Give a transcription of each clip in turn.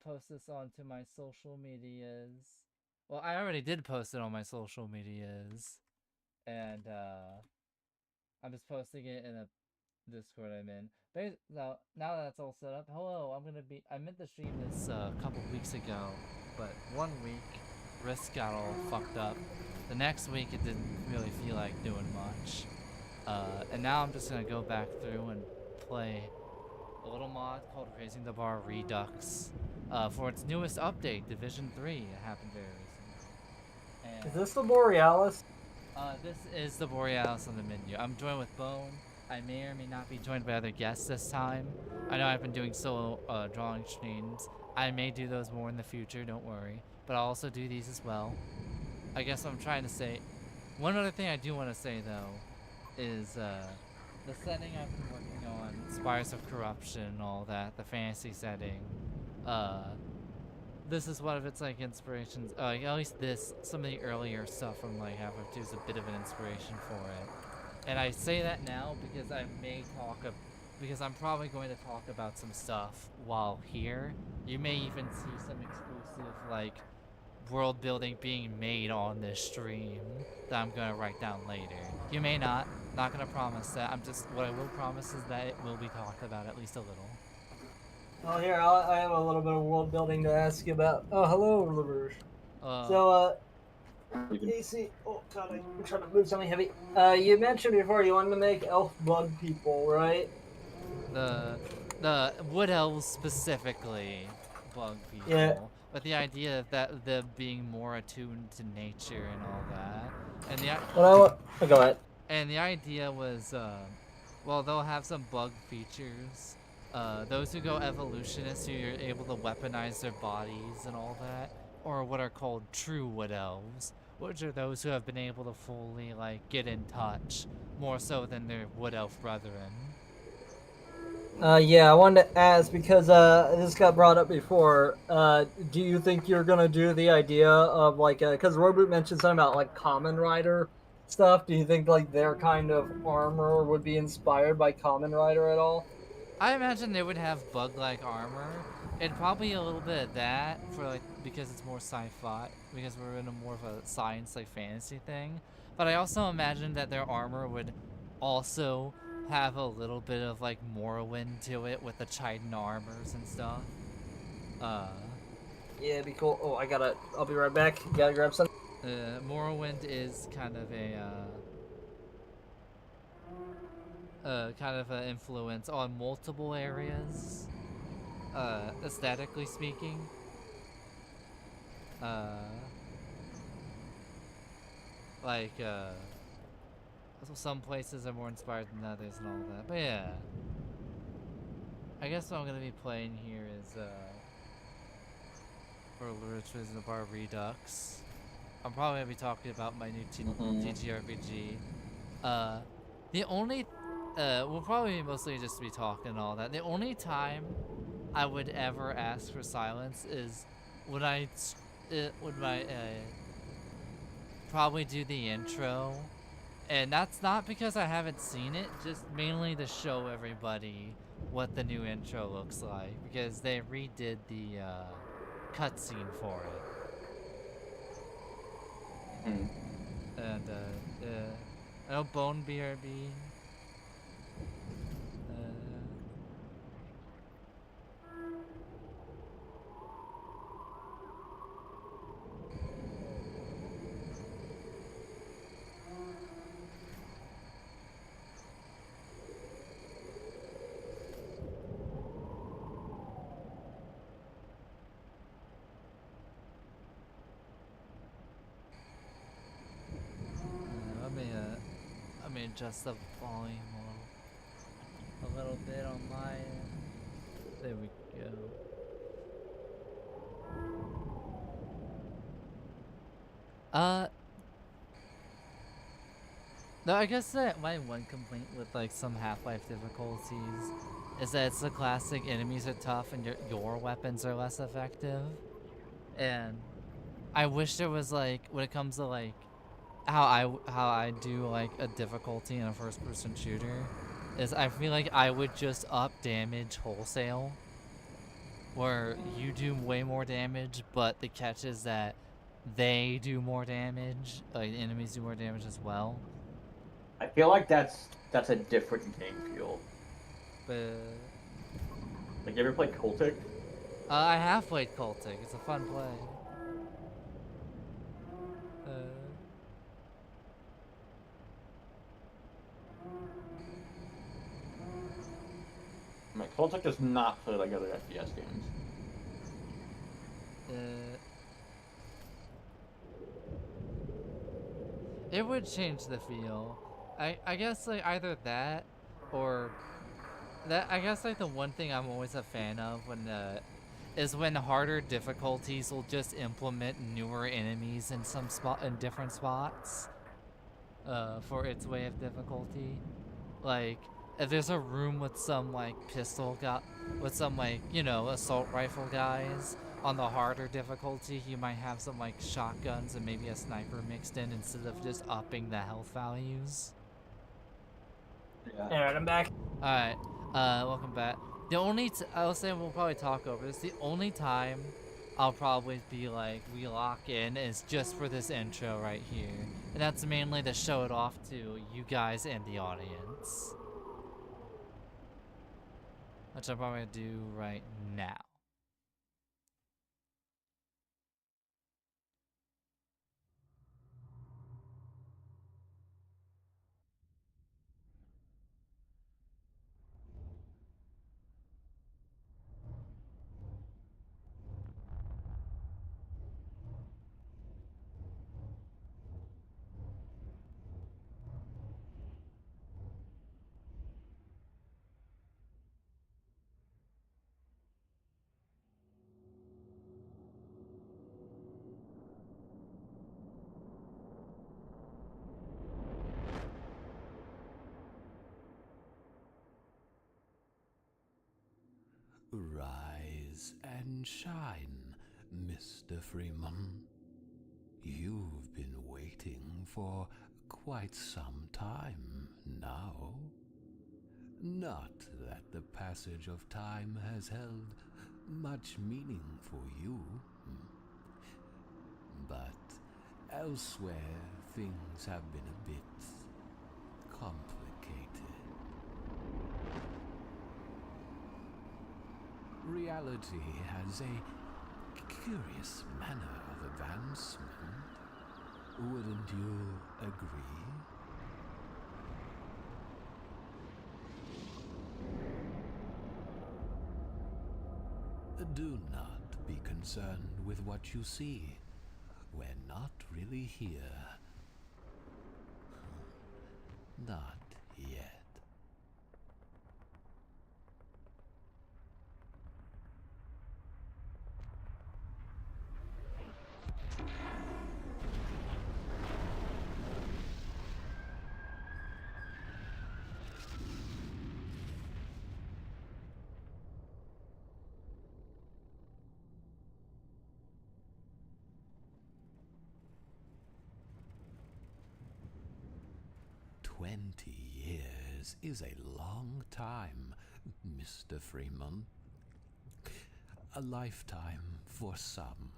post this onto my social medias. Well, I already did post it on my social medias, and I'm just posting it in a Discord I'm in. Now that's all set up. Hello, I meant to stream this a couple weeks ago, but 1 week, wrist got all fucked up. The next week, it didn't really feel like doing much. And now I'm just gonna go back through and play a little mod called Raising the Bar Redux for its newest update, Division 3. It happened very recently. Is this the Borealis? This is the Borealis on the menu. I'm joined with Bone. I may or may not be joined by other guests this time. I know I've been doing solo drawing streams. I may do those more in the future, don't worry. But I'll also do these as well. I guess what I'm trying to say... One other thing I do want to say, though, is the setting I've been working on, Spires of Corruption and all that, the fantasy setting. This is one of its like inspirations. At least some of the earlier stuff from like Half-Life 2 is a bit of an inspiration for it. And I say that now because because I'm probably going to talk about some stuff while here. You may even see some exclusive like world building being made on this stream that I'm gonna write down later. You may not gonna promise that. What I will promise is that it will be talked about at least a little. Oh, here, I have a little bit of world building to ask you about. Oh, hello, LaRouche. AC. Oh, God, I'm trying to move something heavy. You mentioned before you wanted to make elf bug people, right? The wood elves specifically bug people. Yeah. But the idea that them being more attuned to nature and all that. And go ahead. And the idea was, well, they'll have some bug features. Those who go evolutionists, who are able to weaponize their bodies and all that, or what are called true wood elves, which are those who have been able to fully like get in touch, more so than their wood elf brethren. Yeah, I wanted to ask because this got brought up before. Do you think you're gonna do the idea of like, because Roboot mentioned something about like Common Rider stuff? Do you think like their kind of armor would be inspired by Common Rider at all? I imagine they would have bug-like armor, and probably a little bit of that for like because it's more sci-fi, because we're in a more of a science like fantasy thing. But I also imagine that their armor would also have a little bit of like Morrowind to it with the Chidon armors and stuff. Yeah, it'd be cool. Oh, I'll be right back. Gotta grab something. Morrowind is kind of an influence on multiple areas, aesthetically speaking. Some places are more inspired than others and all that. But yeah, I guess what I'm gonna be playing here is for Raising the Bar Redux. I'm probably gonna be talking about my new TTRPG. The only we'll probably mostly just be talking and all that. The only time I would ever ask for silence is when I probably do the intro, and that's not because I haven't seen it, just mainly to show everybody what the new intro looks like, because they redid the cutscene for it. And I know Bone BRB. Let me adjust the volume a little bit on my end. There we go. No, I guess that my one complaint with like some Half-Life difficulties is that it's the classic enemies are tough and your weapons are less effective. And I wish there was like, when it comes to like how I do like a difficulty in a first-person shooter, is I feel like I would just up damage wholesale where you do way more damage, but the catch is that they do more damage, like the enemies do more damage as well. I feel like that's a different game feel. But Like, you ever play Cultic? I have played Cultic. It's a fun play. Uh, I mean, Cultic does not play like other FPS games. It would change the feel. I guess like either that or that. I guess like the one thing I'm always a fan of is when harder difficulties will just implement newer enemies in different spots for its way of difficulty. Like if there's a room with some like with some like, you know, assault rifle guys, on the harder difficulty you might have some like shotguns and maybe a sniper mixed in instead of just upping the health values. Yeah. Alright, I'm back. Alright, welcome back. The only I'll say we'll probably talk over this. The only time I'll probably be like, we lock in is just for this intro right here. And that's mainly to show it off to you guys and the audience. Which I'm probably gonna do right now. Rise and shine, Mr. Freeman. You've been waiting for quite some time now. Not that the passage of time has held much meaning for you, but elsewhere things have been a bit complicated. Reality has a curious manner of advancement. Wouldn't you agree? Do not be concerned with what you see. We're not really here. Not yet. Years is a long time, Mr. Freeman. A lifetime for some.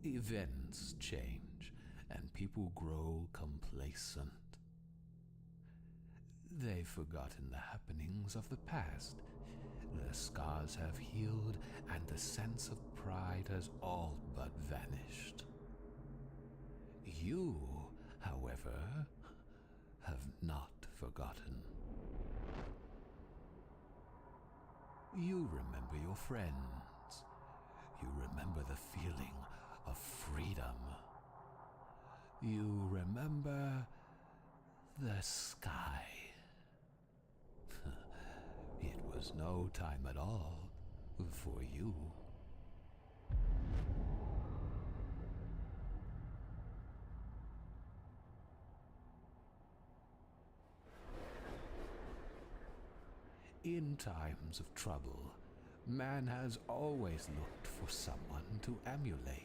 Events change, and people grow complacent. They've forgotten the happenings of the past. The scars have healed, and the sense of pride has all but vanished. You, however, have not forgotten. You remember your friends. You remember the feeling of freedom. You remember the sky. It was no time at all for you. In times of trouble, man has always looked for someone to emulate.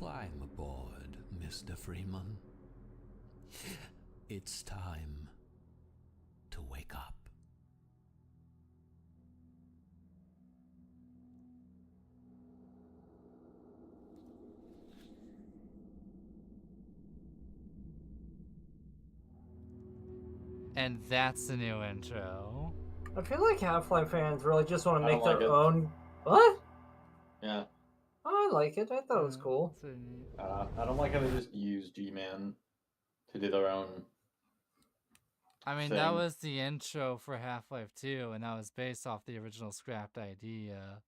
Climb aboard, Mr. Freeman. It's time to wake up. And that's the new intro. I feel like Half-Life fans really just want to I don't make their like it. own. What? Yeah. Oh, I like it. I thought it was cool. That's pretty neat. I don't like how they just use G-Man to do their own. I mean, that thing. was the intro for Half-Life 2, and that was based off the original scrapped idea.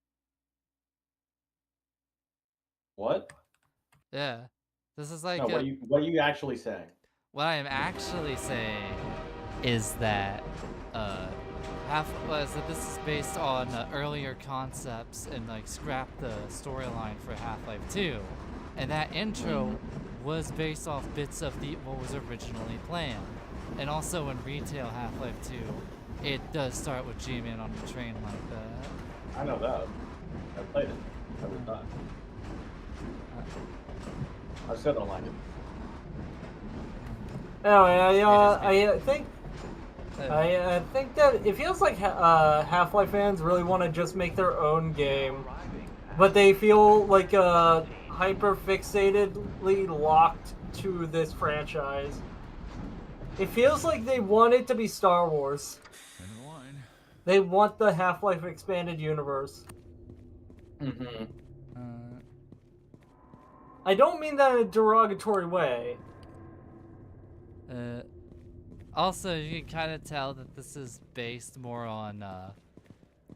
What? Yeah. This is like No, what are you actually saying? what I am actually saying is that this is based on earlier concepts and like scrap the storyline for Half-Life 2, and that intro was based off bits of what was originally planned. And also in retail Half-Life 2, it does start with G-Man on the train like that. I know that. I played it. I was not. I still don't like it. Anyway, I think that it feels like Half-Life fans really want to just make their own game, but they feel like hyper fixatedly locked to this franchise. It feels like they want it to be Star Wars. They want the Half-Life expanded universe. Mm-hmm. I don't mean that in a derogatory way. Also, you can kind of tell that this is based more on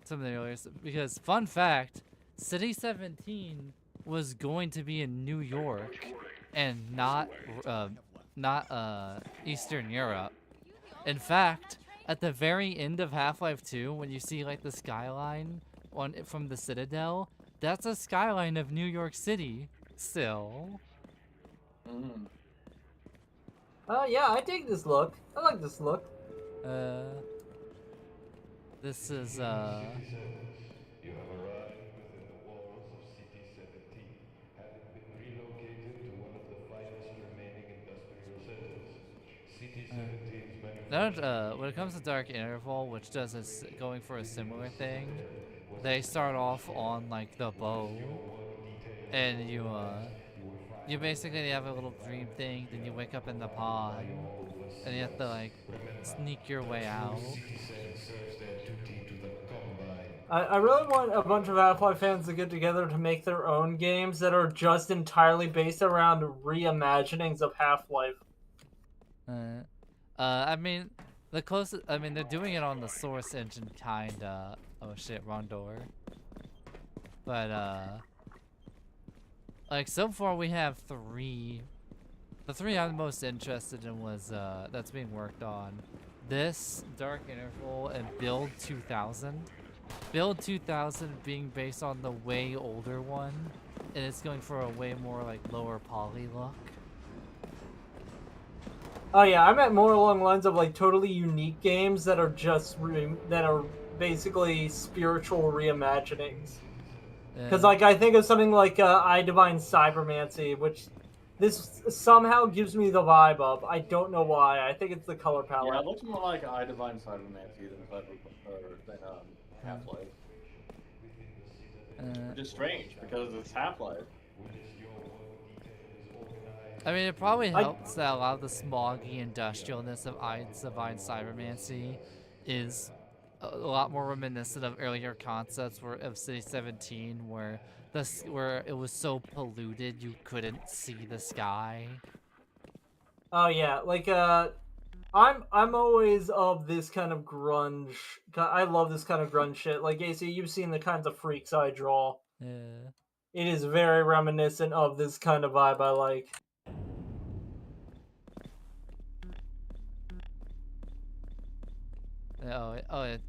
some of the earlier because fun fact, City 17 was going to be in New York and not Eastern Europe. In fact, at the very end of Half-Life 2, when you see like the skyline from the Citadel, that's a skyline of New York City still. Mm. Yeah, I dig this look. I like this look. This is You have arrived within the walls of City 17, having been relocated to one of the finest remaining industrial centers. City 17's manufacturing. when it comes to Dark Interval, which does going for a similar thing, they start off on like the bow, and you basically have a little dream thing, then you wake up in the pod, and you have to like sneak your way out. I really want a bunch of Half-Life fans to get together to make their own games that are just entirely based around reimaginings of Half-Life. I mean, they're doing it on the Source engine, kinda. Oh shit, wrong door. But like so far we have 3. The 3 I'm most interested in was that's being worked on. This, Dark Interval, and Build 2000. Build 2000 being based on the way older one, and it's going for a way more like lower poly look. Oh yeah, I meant more along the lines of like totally unique games that are just that are basically spiritual reimaginings. Because like I think of something like I Divine Cybermancy, which this somehow gives me the vibe of. I don't know why. I think it's the color palette. Yeah, it looks more like I Divine Cybermancy than Half-Life. Which is strange because it's Half-Life. I mean, it probably helps that a lot of the smoggy industrialness of Divine Cybermancy is a lot more reminiscent of earlier concepts of City 17, where it was so polluted you couldn't see the sky. Oh yeah, like I'm always of this kind of grunge. I love this kind of grunge shit. Like AC, you've seen the kinds of freaks I draw. Yeah. It is very reminiscent of this kind of vibe I like.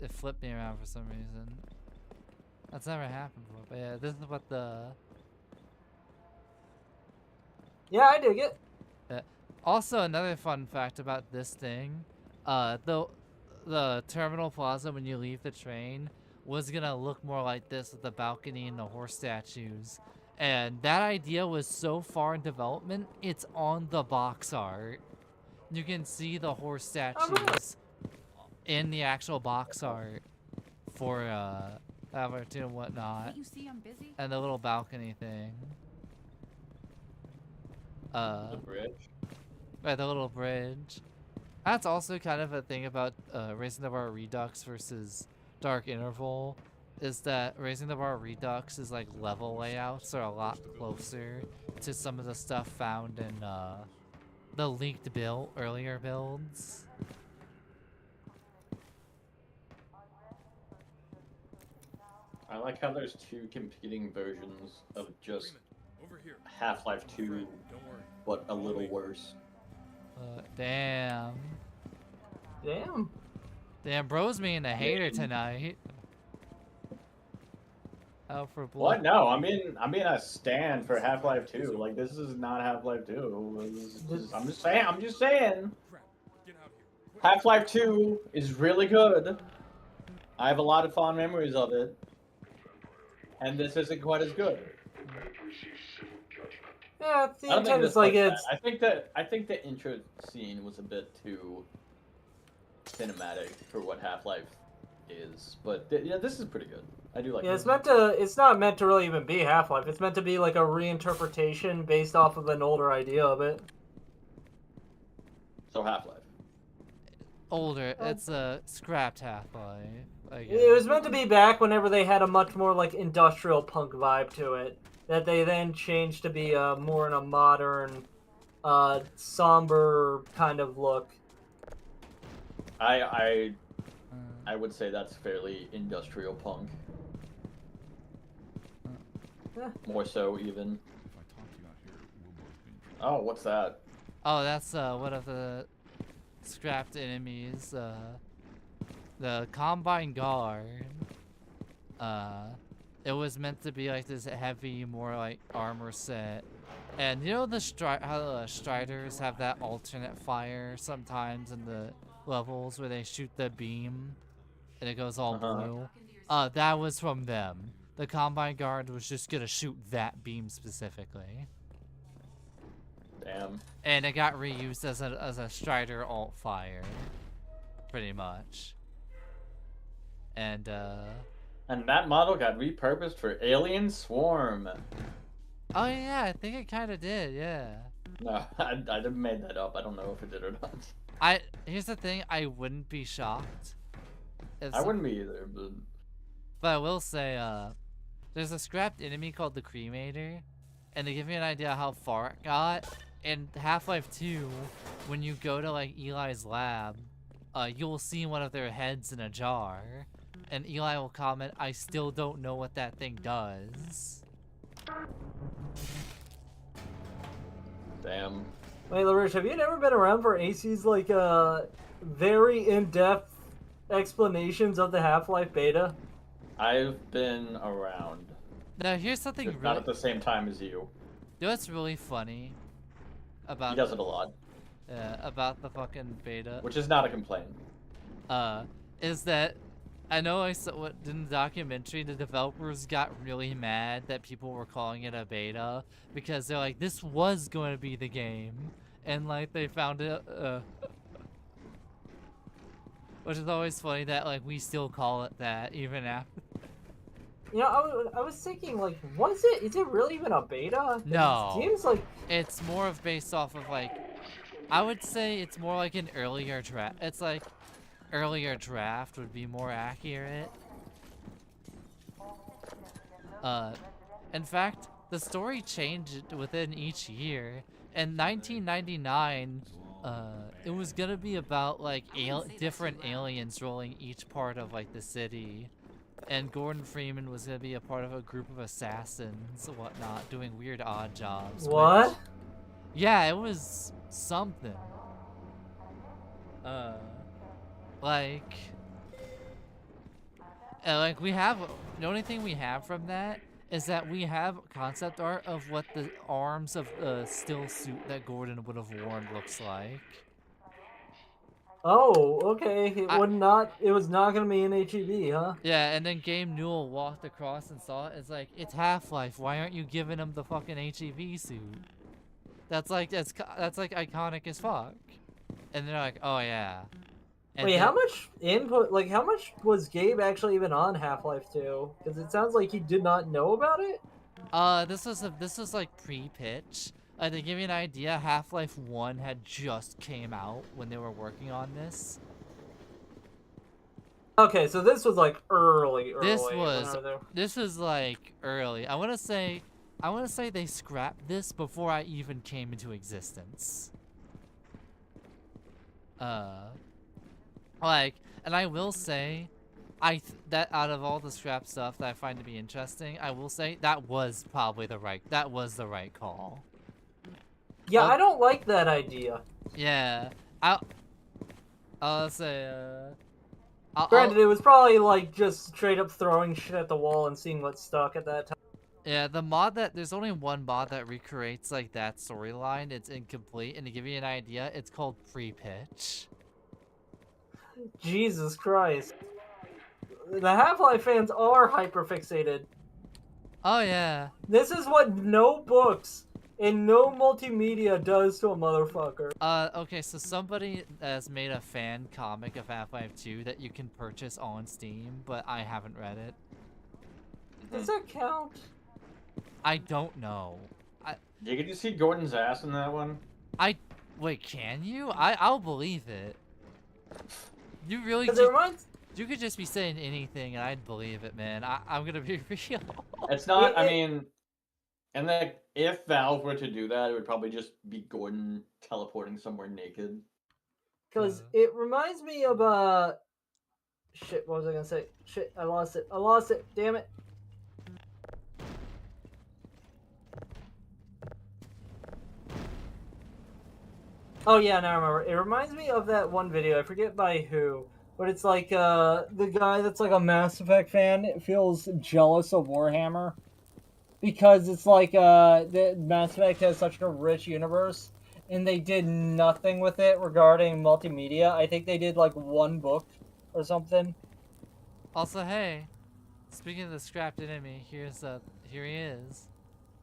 It flipped me around for some reason. That's never happened before. But yeah, this is what the. Yeah, I dig it. Also, another fun fact about this thing, the terminal plaza when you leave the train was gonna look more like this with the balcony and the horse statues, And that idea was so far in development, it's on the box art. You can see the horse statues in the actual box art for Avatar 2 and whatnot. Can't you see I'm busy? And the little balcony thing. The bridge. Right, the little bridge. That's also kind of a thing about Raising the Bar Redux versus Dark Interval, is that Raising the Bar Redux is like level layouts are a lot closer to some of the stuff found in the leaked earlier builds. I like how there's two competing versions of just Half-Life 2, but a little worse. Damn. Damn. Damn, bro's being a hater tonight. Out for blood. What? No, I mean a stand for Half-Life 2. Like, this is not Half-Life 2. I'm just saying. Half-Life 2 is really good. I have a lot of fond memories of it. And this isn't quite as good. Yeah, the I don't think intent this is like bad. it's. I think the intro scene was a bit too cinematic for what Half-Life is, but yeah, this is pretty good. I do like. Yeah, it. it's meant to. It's not meant to really even be Half-Life. It's meant to be like a reinterpretation based off of an older idea of it. So Half-Life. Older, it's a scrapped Half-Life, I guess. It was meant to be back whenever they had a much more like industrial punk vibe to it. That they then changed to be more in a modern, somber kind of look. I would say that's fairly industrial punk. More so even. Oh, what's that? Oh, that's one of the scrapped enemies. The Combine Guard. It was meant to be like this heavy, more like armor set. And you know how the Striders have that alternate fire sometimes in the levels where they shoot the beam and it goes all blue? That was from them. The Combine Guard was just gonna shoot that beam specifically. Damn. And it got reused as a Strider alt fire, pretty much. And that model got repurposed for Alien Swarm. oh yeah, I think it kind of did, yeah. No, I didn't made that up. I don't know if it did or not. Here's the thing, I wouldn't be shocked. I wouldn't be either, But I will say, there's a scrapped enemy called the Cremator, and to give you an idea how far it got, in Half-Life 2, when you go to like Eli's lab, you'll see one of their heads in a jar, and Eli will comment, "I still don't know what that thing does." Damn. Wait, LaRouche, have you never been around for AC's like very in-depth explanations of the Half-Life beta? I've been around. Now here's something Just really, not at the same time as you. you know what's really funny about He does it a lot. about the fucking beta, Which is not a complaint. is that I know I saw what in the documentary the developers got really mad that people were calling it a beta because they're like, this was going to be the game, and like they found it which is always funny that like we still call it that even after. You know, I was thinking, like, is it really even a beta? No. It seems like... It's more of based off of like, I would say it's more like an earlier draft. It's like earlier draft would be more accurate. In fact, the story changed within each year. In 1999, it was gonna be about like different aliens rolling each part of like the city. And Gordon Freeman was gonna be a part of a group of assassins and whatnot, doing weird odd jobs. What? Yeah, it was something. Like we have, the only thing we have from that is that we have concept art of what the arms of the still suit that Gordon would have worn looks like. Oh, okay. It I- would not. It was not gonna be an HEB, huh? Yeah, and then Game Newell walked across and saw it. It's like, it's Half-Life. Why aren't you giving him the fucking HEV suit? That's like iconic as fuck. And they're like, oh yeah. And Wait, then, how much input? Like, how much was Gabe actually even on Half-Life 2? Because it sounds like he did not know about it. this was like pre-pitch. To give you an idea, Half-Life 1 had just came out when they were working on this. Okay, so this was like early. This was like early. I want to say they scrapped this before I even came into existence. Like, and I will say, that out of all the scrap stuff that I find to be interesting, I will say that was probably the right call. Yeah, I don't like that idea. Yeah, I'll say, Granted, it was probably like just straight up throwing shit at the wall and seeing what stuck at that time. yeah, there's only one mod that recreates like that storyline. It's incomplete, and to give you an idea, it's called pre-pitch. Jesus Christ. The Half-Life fans are hyper-fixated. Oh yeah. This is what no books and no multimedia does to a motherfucker. Okay, so somebody has made a fan comic of Half-Life 2 that you can purchase on Steam, but I haven't read it. Does that count? I don't know. Did you see Gordon's ass in that one? Wait, can you? I'll believe it. You really you could just be saying anything and I'd believe it, man. I'm gonna be real. It's not, I mean, and then if Valve were to do that, it would probably just be Gordon teleporting somewhere naked. Because it reminds me of, shit, what was I gonna say? Shit, I lost it, damn it. Oh yeah, now I remember. It reminds me of that one video, I forget by who, but it's like, the guy that's like a Mass Effect fan feels jealous of Warhammer. Because it's like, the Mass Effect has such a rich universe, and they did nothing with it regarding multimedia. I think they did like one book or something. Also, hey, speaking of the scrapped enemy, here he is.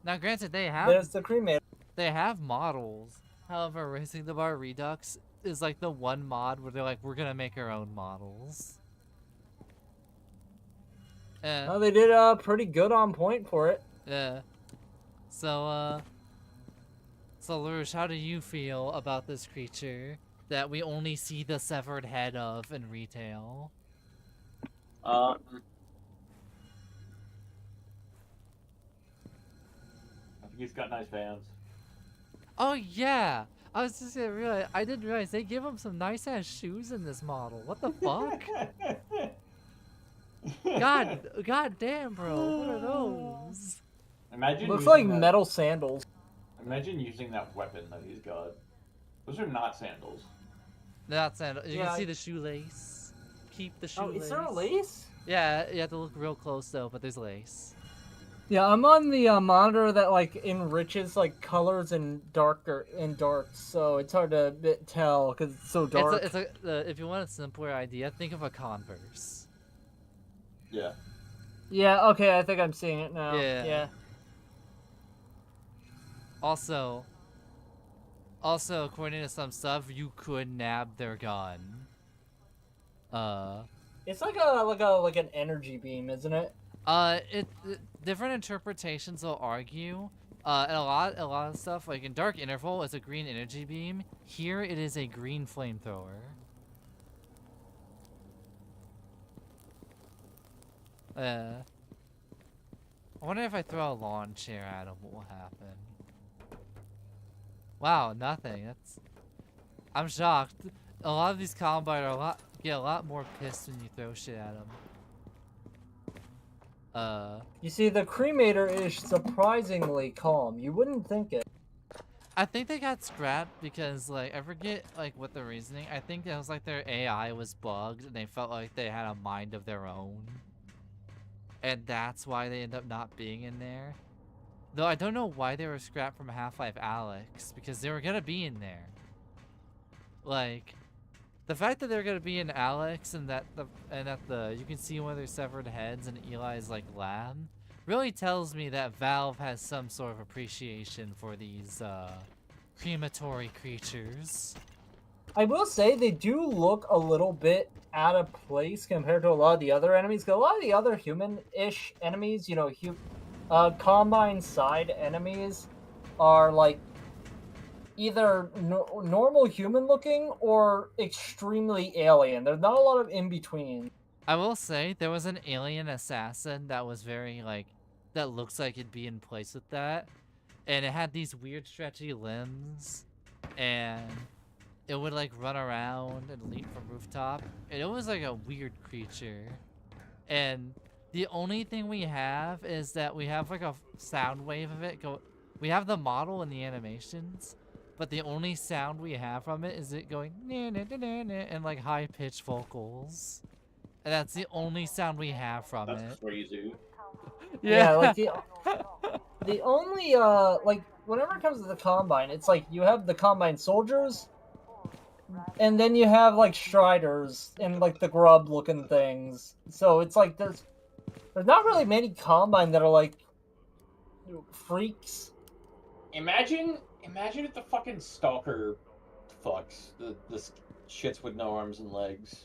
Now, granted, There's the cremator. They have models. However, Raising the Bar Redux is like the one mod where they're like, we're gonna make our own models. Oh, they did pretty good on point for it. Yeah. So LaRouche, how do you feel about this creature that we only see the severed head of in retail? I think he's got nice fans. Oh yeah! I was just gonna realize, I didn't realize they give him some nice ass shoes in this model. What the fuck? God damn, bro! What are those? Imagine looks like metal sandals. Imagine using that weapon that he's got. Those are not sandals. They're not sandals. You can see the shoelace. Keep the shoelace. Oh, is there a lace? Yeah, you have to look real close though, but there's lace. Yeah, I'm on the monitor that like enriches like colors and darks, so it's hard to tell because it's so dark. If you want a simpler idea, think of a Converse. Yeah. Yeah. Okay, I think I'm seeing it now. Yeah. Also, according to some stuff, you could nab their gun. It's like an energy beam, isn't it? Different interpretations will argue. And a lot of stuff, like in Dark Interval, it's a green energy beam. Here, it is a green flamethrower. I wonder if I throw a lawn chair at him, what will happen? Wow, nothing. I'm shocked. A lot of these Combine get a lot more pissed when you throw shit at them. You see, the cremator is surprisingly calm. You wouldn't think it. I think they got scrapped because, like, I forget, like, what the reasoning. I think it was like their AI was bugged and they felt like they had a mind of their own. And that's why they end up not being in there. Though I don't know why they were scrapped from Half-Life Alyx, because they were gonna be in there. Like, The fact that they're gonna be in Alex and that you can see one of their severed heads in Eli's like lab really tells me that Valve has some sort of appreciation for these crematory creatures. I will say they do look a little bit out of place compared to a lot of the other enemies. 'Cause a lot of the other human-ish enemies, you know, Combine side enemies are like either normal human looking or extremely alien. There's not a lot of in between. I will say there was an alien assassin that was very like that looks like it'd be in place with that, and it had these weird stretchy limbs, and it would like run around and leap from rooftop, and it was like a weird creature. And the only thing we have is that we have like a sound wave of it go. We have the model and the animations, but the only sound we have from it is it going nah, nah, nah, nah, nah, and like high-pitched vocals. And that's the only sound we have from it. That's crazy. Yeah, like the only like whenever it comes to the Combine, it's like you have the Combine soldiers, and then you have like Striders and like the grub looking things. So it's like there's not really many Combine that are like freaks. Imagine if the fucking Stalker fucks the shits with no arms and legs.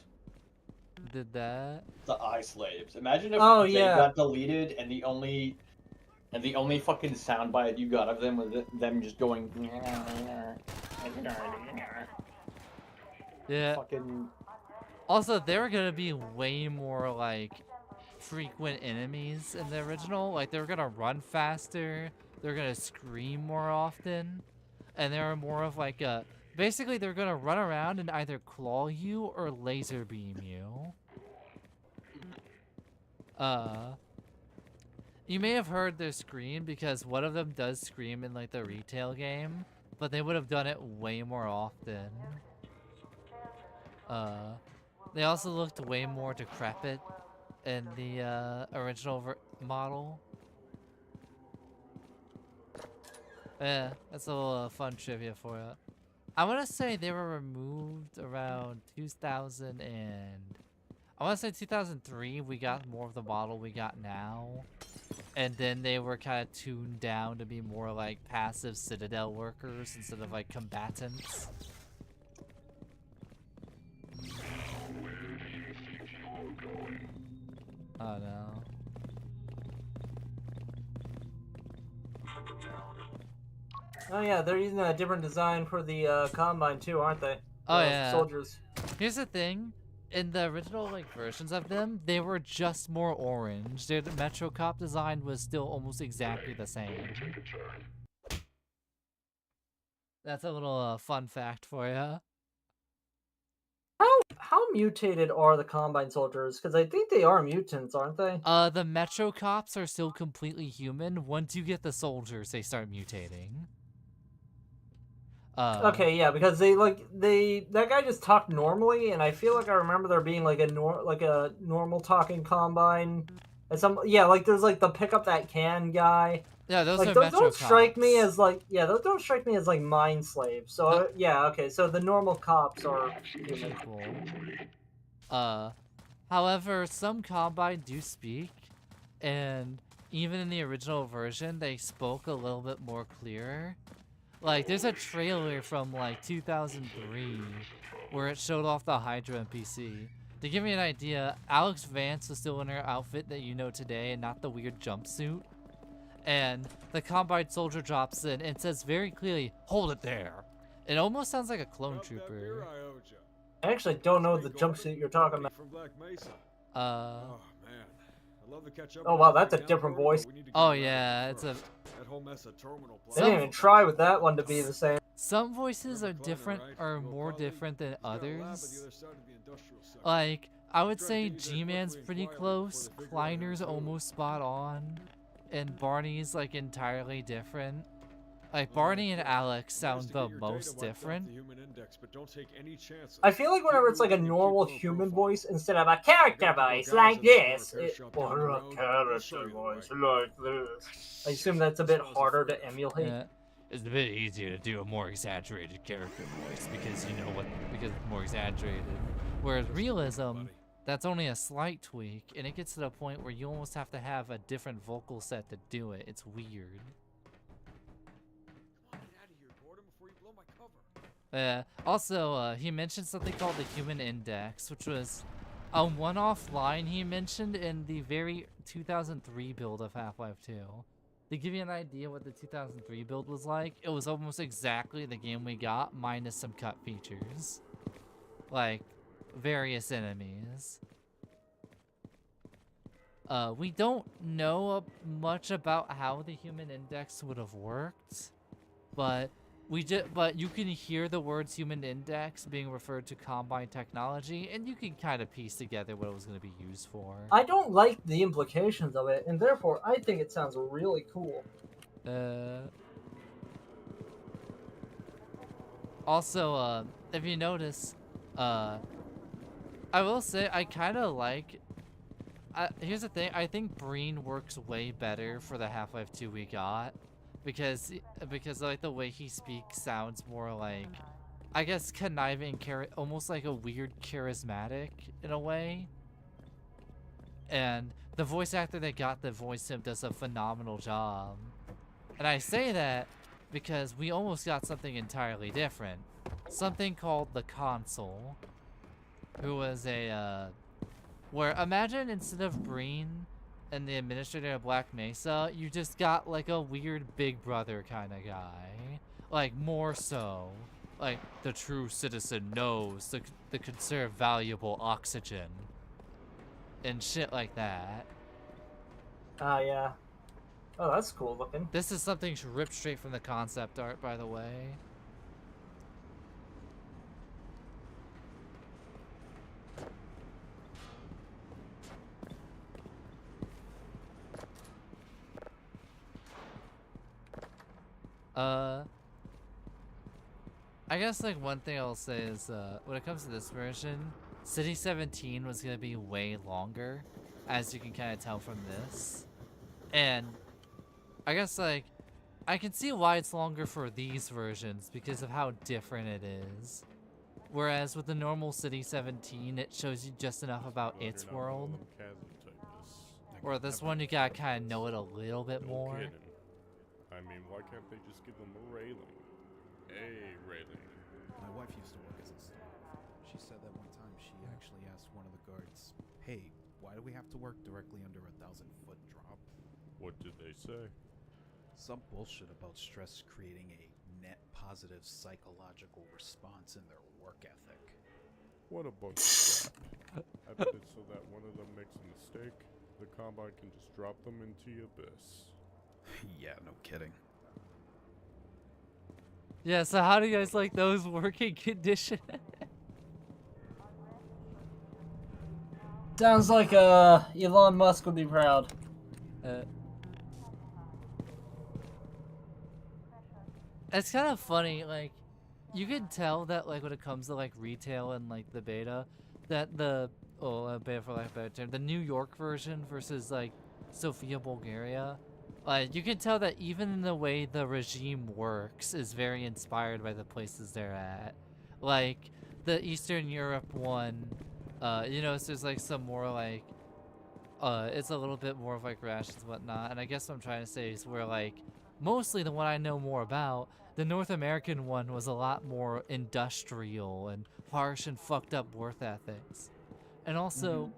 Did that? The eye slaves. Imagine if they got deleted and the only fucking soundbite you got of them was them just going. Yeah. Fucking. Also, they're gonna be way more like frequent enemies in the original. Like they're gonna run faster. They're gonna scream more often, and they're more of like a. Basically, they're gonna run around and either claw you or laser beam you. You may have heard their scream because one of them does scream in like the retail game, but they would have done it way more often. They also looked way more decrepit in the original model. Yeah, that's a little fun trivia for you. I want to say they were removed around 2000 and... I want to say 2003, we got more of the model we got now. And then they were kind of tuned down to be more like passive Citadel workers instead of like combatants. Oh no. Oh yeah, they're using a different design for the Combine too, aren't they? Oh yeah. Soldiers. Here's the thing. In the original like versions of them, they were just more orange. Their Metro Cop design was still almost exactly the same. That's a little fun fact for you. How mutated are the Combine soldiers? Because I think they are mutants, aren't they? The Metro Cops are still completely human. Once you get the soldiers, they start mutating. Okay, yeah, because that guy just talked normally, and I feel like I remember there being like a normal talking Combine, and like there's like the pick up that can guy. Yeah, those like, are those Metro don't Cops. strike me as like those don't strike me as like mind slaves. So yeah, okay, so the normal cops are human. Cool. However, some Combine do speak, and even in the original version, they spoke a little bit more clearer. Like, there's a trailer from, like, 2003 where it showed off the Hydra NPC. To give you an idea, Alex Vance was still in her outfit that you know today and not the weird jumpsuit. And the Combine soldier drops in and says very clearly, "Hold it there." It almost sounds like a clone trooper. I actually don't know the jumpsuit you're talking about. Oh man, I'd love to catch up. Oh wow, that's a different voice. Oh yeah, it's a... They didn't even try with that one to be the same. Some voices are different, or more different than others. Like, I would say G-Man's pretty close, Kleiner's almost spot on, and Barney's like entirely different. Like, Barney and Alex sound the most different. I feel like whenever it's like a normal human voice instead of a character voice like this, or a character voice like this, I assume that's a bit harder to emulate. Yeah. it's a bit easier to do a more exaggerated character voice because because it's more exaggerated. Whereas realism, that's only a slight tweak, and it gets to the point where you almost have to have a different vocal set to do it. It's weird. Also, he mentioned something called the Human Index, which was a one-off line he mentioned in the very 2003 build of Half-Life 2. To give you an idea what the 2003 build was like, it was almost exactly the game we got, minus some cut features. Like, various enemies. We don't know much about how the Human Index would have worked, but you can hear the words Human Index being referred to Combine technology, and you can kind of piece together what it was going to be used for. I don't like the implications of it, and therefore I think it sounds really cool. Also, if you notice, I will say I kind of like. Here's the thing. I think Breen works way better for the Half-Life 2 we got, because like the way he speaks sounds more like, I guess, conniving, almost like a weird charismatic in a way. And the voice actor that got the voice him does a phenomenal job. And I say that because we almost got something entirely different. Something called the Consul, who was where imagine instead of Breen and the administrator of Black Mesa, you just got like a weird Big Brother kind of guy. Like, more so. Like, the true citizen knows to conserve valuable oxygen. And shit like that. Yeah. Oh, that's cool looking. This is something ripped straight from the concept art, by the way. I guess like one thing I'll say is when it comes to this version, City 17 was gonna be way longer, as you can kind of tell from this. And I guess like I can see why it's longer for these versions because of how different it is. Whereas with the normal City 17, it shows you just enough about its world. Or this one, you gotta kind of know it a little bit more. Kidding. I mean, why can't they just give them a railing? A railing. My wife used to work as a steward. She said that one time she actually asked one of the guards, "Hey, why do we have to work directly under a 1,000-foot drop?" What did they say? Some bullshit about stress creating a net positive psychological response in their work ethic. What a bunch of crap. I bet it's so that one of them makes a mistake, the Combine can just drop them into the abyss. Yeah, no kidding. Yeah, so how do you guys like those working conditions? Sounds like Elon Musk would be proud. It's kind of funny, like, you can tell that, like, when it comes to, like, retail and, like, the beta, that the, beta for lack of a better term, the New York version versus, like, Sofia, Bulgaria, you can tell that even in the way the regime works is very inspired by the places they're at. Like, the Eastern Europe one, you know, so there's, like, some more, like, it's a little bit more of, like, rations and whatnot, and I guess what I'm trying to say is where, like, mostly the one I know more about, the North American one was a lot more industrial and harsh and fucked up work ethics. And also,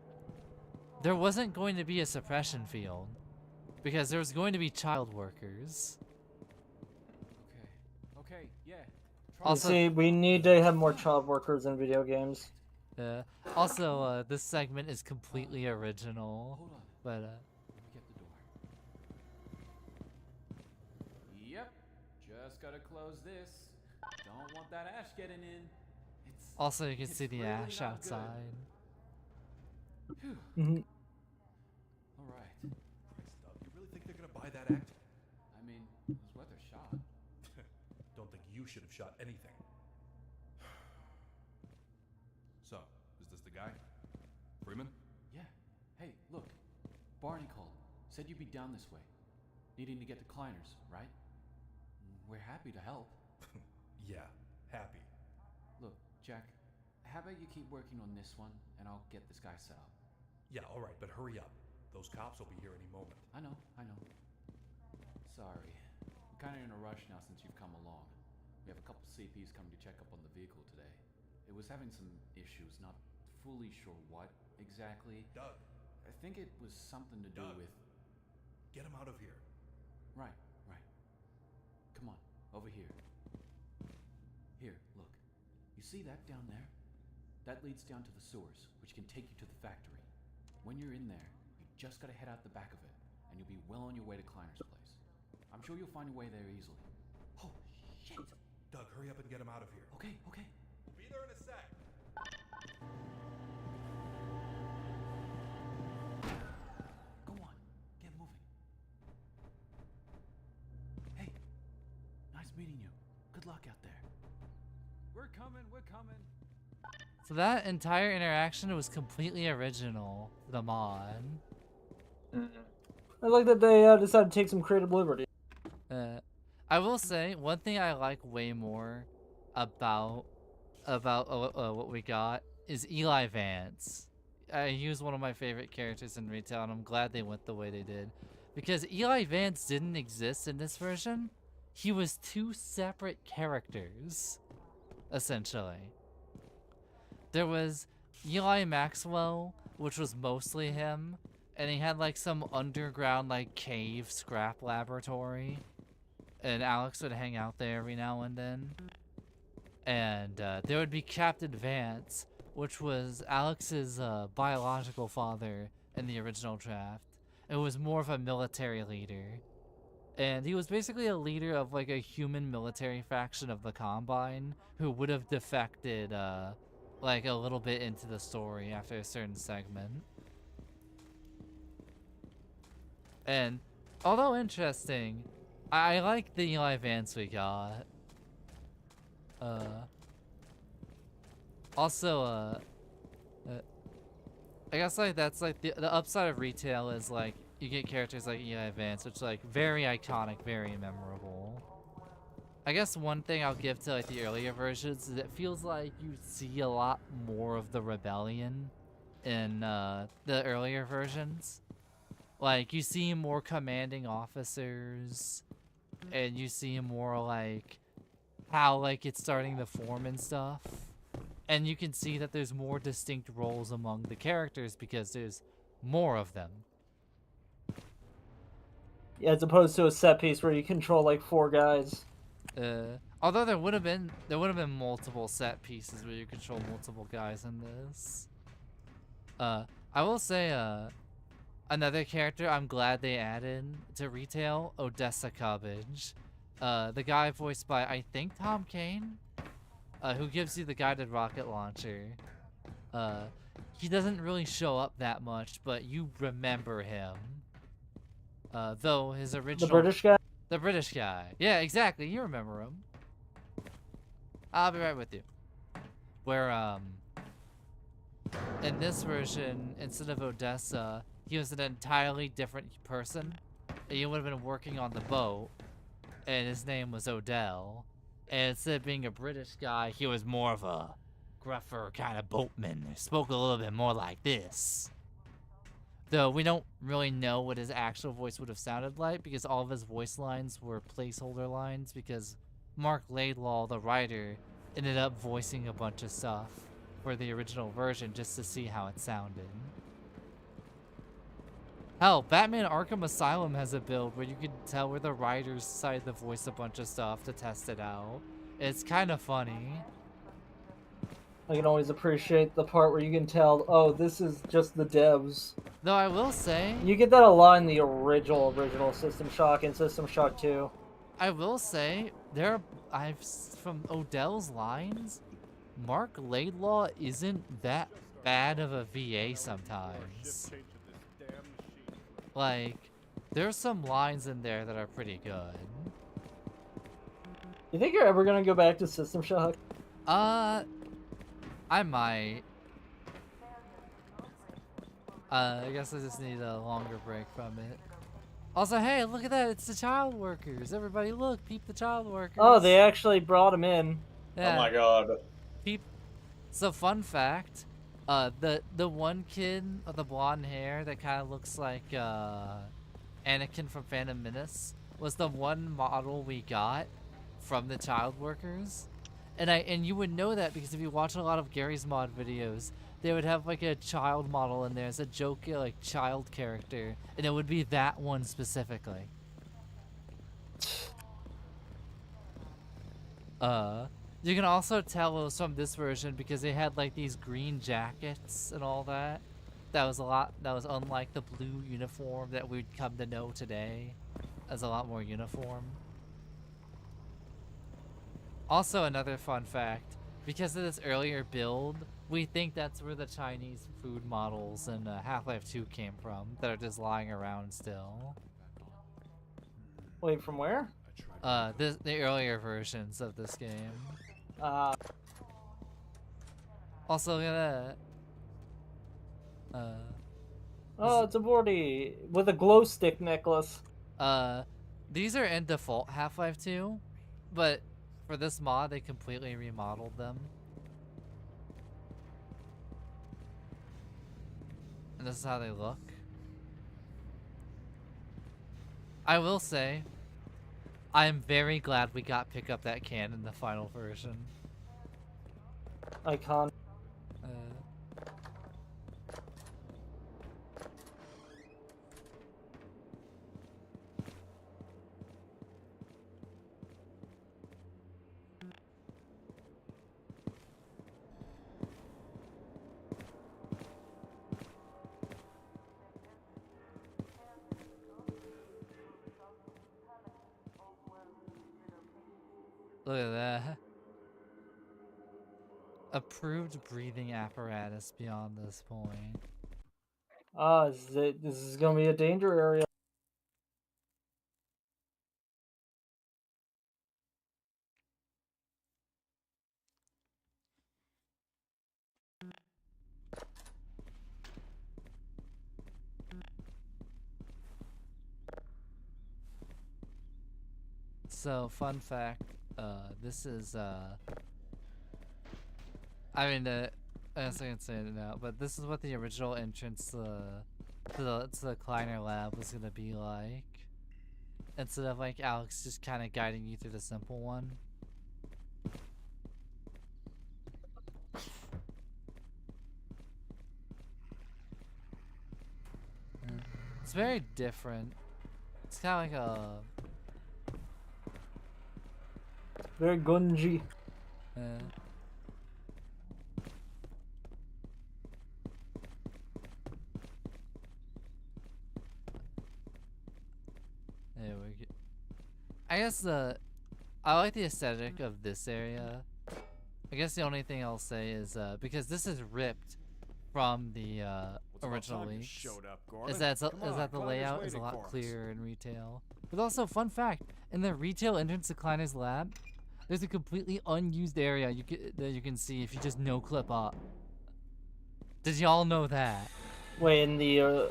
there wasn't going to be a suppression field, because there was going to be child workers. Okay, yeah. Also, see, we need to have more child workers in video games. also, this segment is completely original. Hold on. But, Let me get the door. Yep. Just gotta close this. Don't want that ash getting in. also you can It's see the really ash not outside. Mm-hmm. All right. Christ, Doug, you really think they're gonna buy that act? I mean, it was worth a shot. Don't think you should have shot anything. So, is this the guy? Freeman? Yeah. Hey, look. Barney called. Said you'd be down this way. Needing to get to Kleiner's, right? We're happy. happy to help. Yeah, happy. Look, Jack, how about you keep working on this one, and I'll get this guy set up. Yeah, all right, but hurry up. Those cops will be here any moment. I know. Sorry. I'm kind of in a rush now since you've come along. We have a couple CPs coming to check up on the vehicle today. It was having some issues, not fully sure what exactly. Doug. I think it was something to do Doug. with... Get him out of here. Right. Come on, over here. Here, look. You see that down there? That leads down to the sewers, which can take you to the factory. When you're in there, you just gotta head out the back of it, and you'll be well on your way to Kleiner's place. I'm sure you'll find a way there easily. Oh, shit! Doug, hurry up and get him out of here. Okay. We'll be there in a sec. Go on, get moving. Hey, nice meeting you. Good luck out there. We're coming. So that entire interaction was completely original, the mod. I like that they decided to take some creative liberty. I will say, one thing I like way more about what we got is Eli Vance. He was one of my favorite characters in retail, and I'm glad they went the way they did. Because Eli Vance didn't exist in this version. He was two separate characters, essentially. There was Eli Maxwell, which was mostly him, and he had like some underground like cave scrap laboratory, and Alex would hang out there every now and then. And there would be Captain Vance, which was Alex's biological father in the original draft. It was more of a military leader. And he was basically a leader of like a human military faction of the Combine who would have defected like a little bit into the story after a certain segment. And although interesting, I like the Eli Vance we got. Also, I guess like that's like the upside of retail is like you get characters like Eli Vance, which is like very iconic, very memorable. I guess one thing I'll give to like the earlier versions is it feels like you see a lot more of the rebellion in the earlier versions. Like you see more commanding officers, and you see more like how like it's starting to form and stuff. And you can see that there's more distinct roles among the characters because there's more of them. Yeah, as opposed to a set piece where you control like 4 guys. Although there would have been multiple set pieces where you control multiple guys in this. I will say another character I'm glad they added to retail, Odessa Cubbage. The guy voiced by I think Tom Kane, who gives you the guided rocket launcher. He doesn't really show up that much, but you remember him. Though his original... The British guy? The British guy. Yeah, exactly. You remember him. I'll be right with you. Where, in this version, instead of Odessa, he was an entirely different person. He would have been working on the boat, and his name was Odell. And instead of being a British guy, he was more of a gruffer kind of boatman. He spoke a little bit more like this. Though we don't really know what his actual voice would have sounded like because all of his voice lines were placeholder lines because Mark Laidlaw, the writer, ended up voicing a bunch of stuff for the original version just to see how it sounded. Hell, Batman Arkham Asylum has a build where you can tell where the writers decided to voice a bunch of stuff to test it out. It's kind of funny. I can always appreciate the part where you can tell, oh, this is just the devs. Though I will say... You get that a lot in the original System Shock and System Shock 2. I will say, from Odell's lines, Mark Laidlaw isn't that bad of a VA sometimes. Like, there's some lines in there that are pretty good. You think you're ever gonna go back to System Shock? I might. I guess I just need a longer break from it. Also, hey, look at that! It's the child workers. Everybody, look, peep the child workers. Oh, they actually brought him in. Yeah. Oh my god. Peep. So, fun fact, the one kid with the blonde hair that kind of looks like Anakin from Phantom Menace was the one model we got from the child workers, and you would know that because if you watch a lot of Gary's mod videos, they would have like a child model in there as a joke, like child character, and it would be that one specifically. You can also tell it was from this version because they had like these green jackets and all that. That was unlike the blue uniform that we'd come to know today as a lot more uniform. Also, another fun fact, because of this earlier build, we think that's where the Chinese food models in Half-Life 2 came from that are just lying around still. Wait, from where? The earlier versions of this game. Also, look at that. Oh, it's a Vorty with a glow stick necklace. These are in default Half-Life 2, but for this mod, they completely remodeled them. And this is how they look. I will say, I am very glad we got pick up that can in the final version. Icon. Look at that. Approved breathing apparatus beyond this point. This is gonna be a danger area. So, fun fact, this is, I mean, I guess I can say it now, but this is what the original entrance to the Kleiner lab was gonna be like. Instead of, like, Alex just kind of guiding you through the simple one. It's very different. It's kind of like a... Very gungy. There we go. I guess I like the aesthetic of this area. I guess the only thing I'll say is because this is ripped from the original leaks, is that the layout is a lot clearer in retail. But also, fun fact, in the retail entrance to Kleiner's lab, there's a completely unused area that you can see if you just no-clip up. Did y'all know that? Wait, in the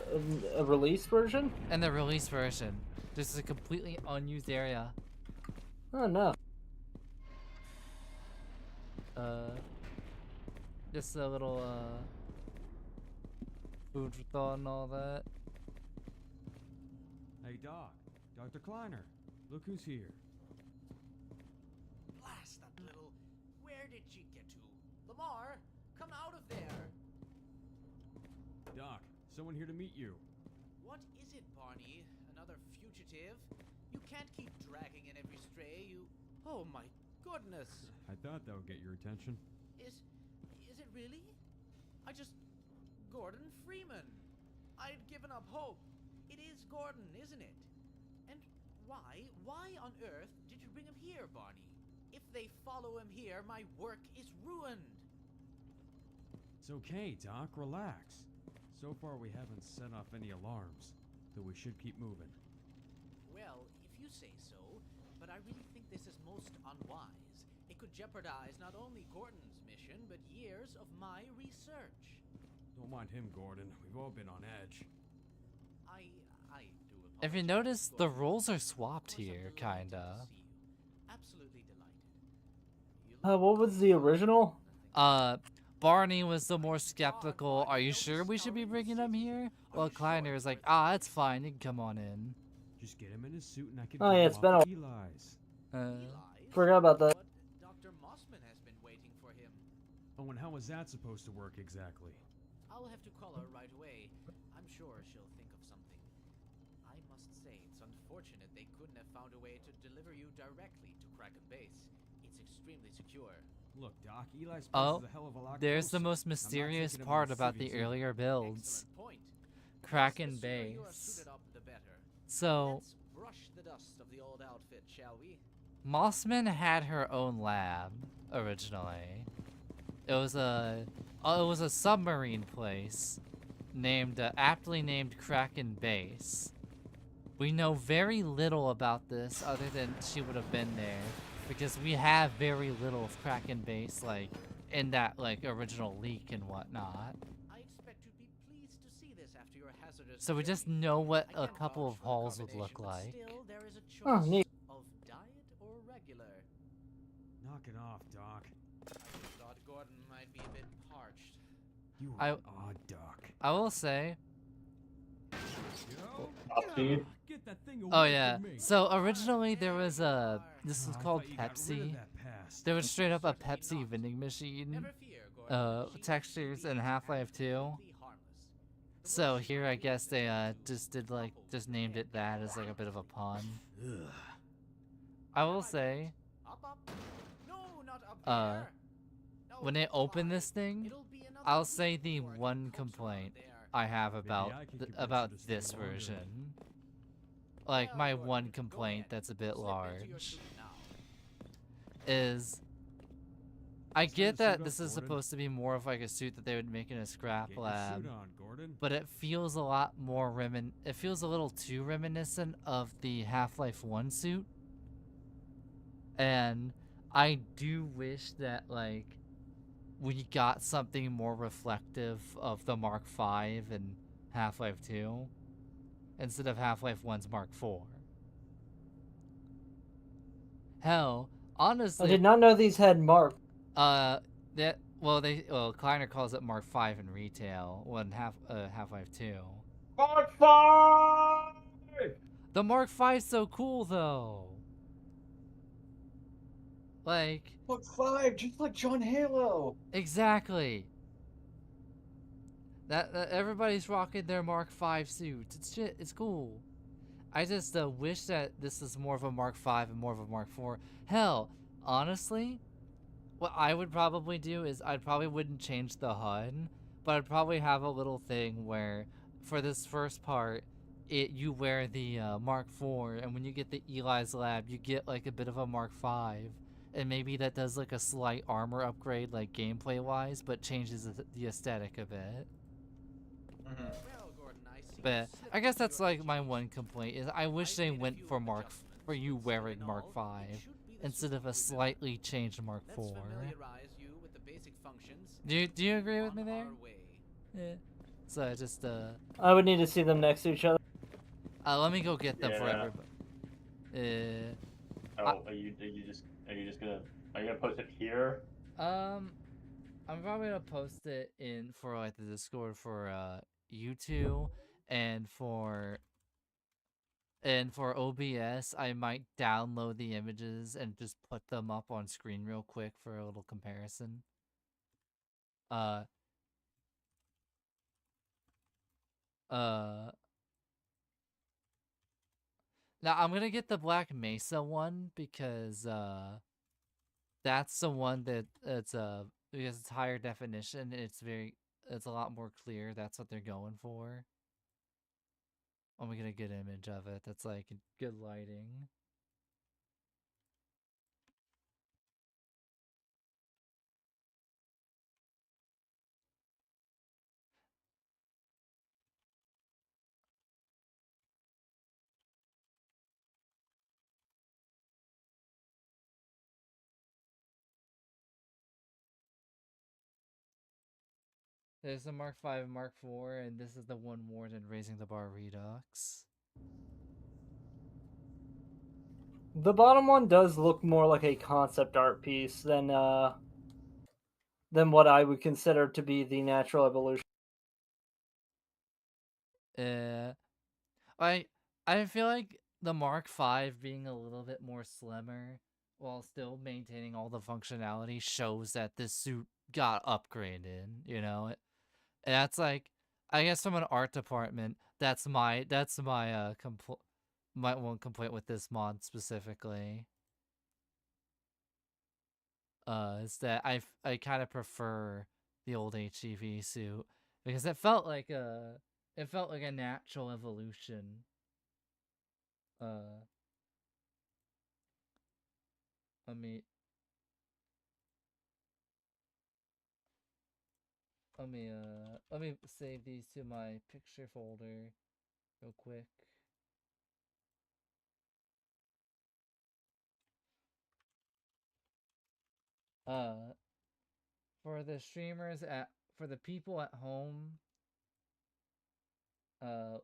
release version? In the release version, there's a completely unused area. Oh no. Just a little food for thought and all that. Hey Doc, Dr. Kleiner, look who's here. Blast that little... Where did she get to? Lamar, come out of there! Doc, someone here to meet you. What is it, Barney? Another fugitive? You can't keep dragging in every stray, you... Oh my goodness! I thought that would get your attention. Is it really? I just... Gordon Freeman! I'd given up hope. It is Gordon, isn't it? And why on earth did you bring him here, Barney? If they follow him here, my work is ruined. It's okay, Doc, relax. So far we haven't set off any alarms, though we should keep moving. Well, if you say so, but I really think this is most unwise. It could jeopardize not only Gordon's mission, but years of my research. Don't mind him, Gordon. We've all been on edge. I do If you notice, the roles are swapped here, kinda. Absolutely delighted. What was the original? Barney was the more skeptical. Are you sure we should be bringing him here? Well, Kleiner is like, it's fine. You can come on in. Just get him in his suit and I can Oh, drop yeah, him it's off been at a- Eli's. Forgot about that. But Dr. Mossman has been waiting for him. Oh, and how is that supposed to work exactly? I'll have to call her right away. I'm sure she'll think of something. I must say, it's unfortunate they couldn't have found a way to deliver you directly to Kraken Base. It's extremely secure. Look, Doc, Eli's place Oh, is a hell of a lot there's the closer. most I'm not mysterious taking him part to the about city, the too. earlier builds. Excellent point. Kraken The sooner you are Base. suited up, the better. So, Let's brush the dust of the old outfit, shall we? Mossman had her own lab originally. It was a submarine place named aptly named Kraken Base. We know very little about this other than she would have been there because we have very little of Kraken Base like in that like original leak and whatnot. I expect you'd be pleased to see this after your hazardous So we just journey. know what I a can't couple vouch of for the halls would look combination, but like. Still, there is a Oh, choice neat. of diet or regular. Knock it off, Doc. I just thought Gordon might be a bit parched. You I- are odd, Doc. I will say, Top speed. Get that thing away oh yeah. from me. So originally there was this was Oh, I called thought you got rid of Pepsi. that past. There was straight up a Certainly Pepsi not. vending machine. Never fear, Gordon. She Textures will in be Half-Life 2. absolutely harmless. The So worst here I might be guess they to just did like topple just the named head it that as like a bit of a pun. Ugh. I will say, Up, up. No, not up Uh, there. No, when they open this fine. thing, It'll be another I'll week say the before it one comes around complaint there. I have Maybe about I can convince about her to stay this longer. version. Like Well, my Gordon, one go complaint ahead. that's a bit Slip into your large suit now. is I It's time get to that suit this up, is Gordon. supposed to be more of like a suit that they would make in a scrap Get your lab. suit on, Gordon. But it feels a lot more it feels a little too reminiscent of the Half-Life 1 suit. And I do wish that like we got something more reflective of the Mark V and Half-Life 2 instead of Half-Life 1's Mark IV. Hell, honestly, I did not know these had mark. Kleiner calls it Mark V in retail, when Half-Life 2. Mark 5! The Mark V's so cool though. Like, Mark 5, just like John Halo. exactly. That everybody's rocking their Mark V suits. It's cool. I just wish that this is more of a Mark V and more of a Mark IV. Hell, honestly, what I would probably do is I probably wouldn't change the HUD, but I'd probably have a little thing where for this first part, you wear the Mark IV, and when you get the Eli's lab, you get like a bit of a Mark V, and maybe that does like a slight armor upgrade, like gameplay wise, but changes the aesthetic a bit. Mm-hmm. Well, Gordon, I see But you slipped I guess into that's your like my shoes. one complaint is I wish I've they made a went few for adjustments, for you but still wearing in Mark all, it V should be the instead suit of a you remember. slightly changed Mark Let's IV. familiarize you with the basic functions. Do you agree with me On there? our way. Yeah. So I just I would need to see them next to each other. let me go get them for Yeah. everybody. Are you gonna post it here? I'm probably gonna post it in for like the Discord for you two, and for OBS I might download the images and just put them up on screen real quick for a little comparison. Now I'm gonna get the Black Mesa one because that's the one that because it's higher definition and it's a lot more clear. That's what they're going for. I'm gonna get a good image of it. That's like good lighting. There's the Mark V and Mark IV, and this is the one more than Raising the Bar Redux. The bottom one does look more like a concept art piece than what I would consider to be the natural evolution. I I feel like the Mark V being a little bit more slimmer while still maintaining all the functionality shows that this suit got upgraded, you know? And that's like, I guess from an art department, that's my my one complaint with this mod specifically. Is that I kind of prefer the old HEV suit because it felt like a natural evolution. Uh, let me let me save these to my picture folder real quick. Uh, for the streamers for the people at home, uh,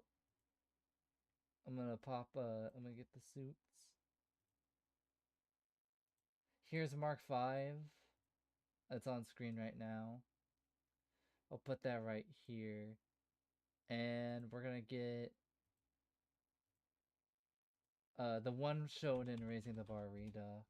I'm gonna get the suits. Here's Mark V. That's on screen right now. I'll put that right here. And we're gonna get the one shown in Raising the Bar Redux.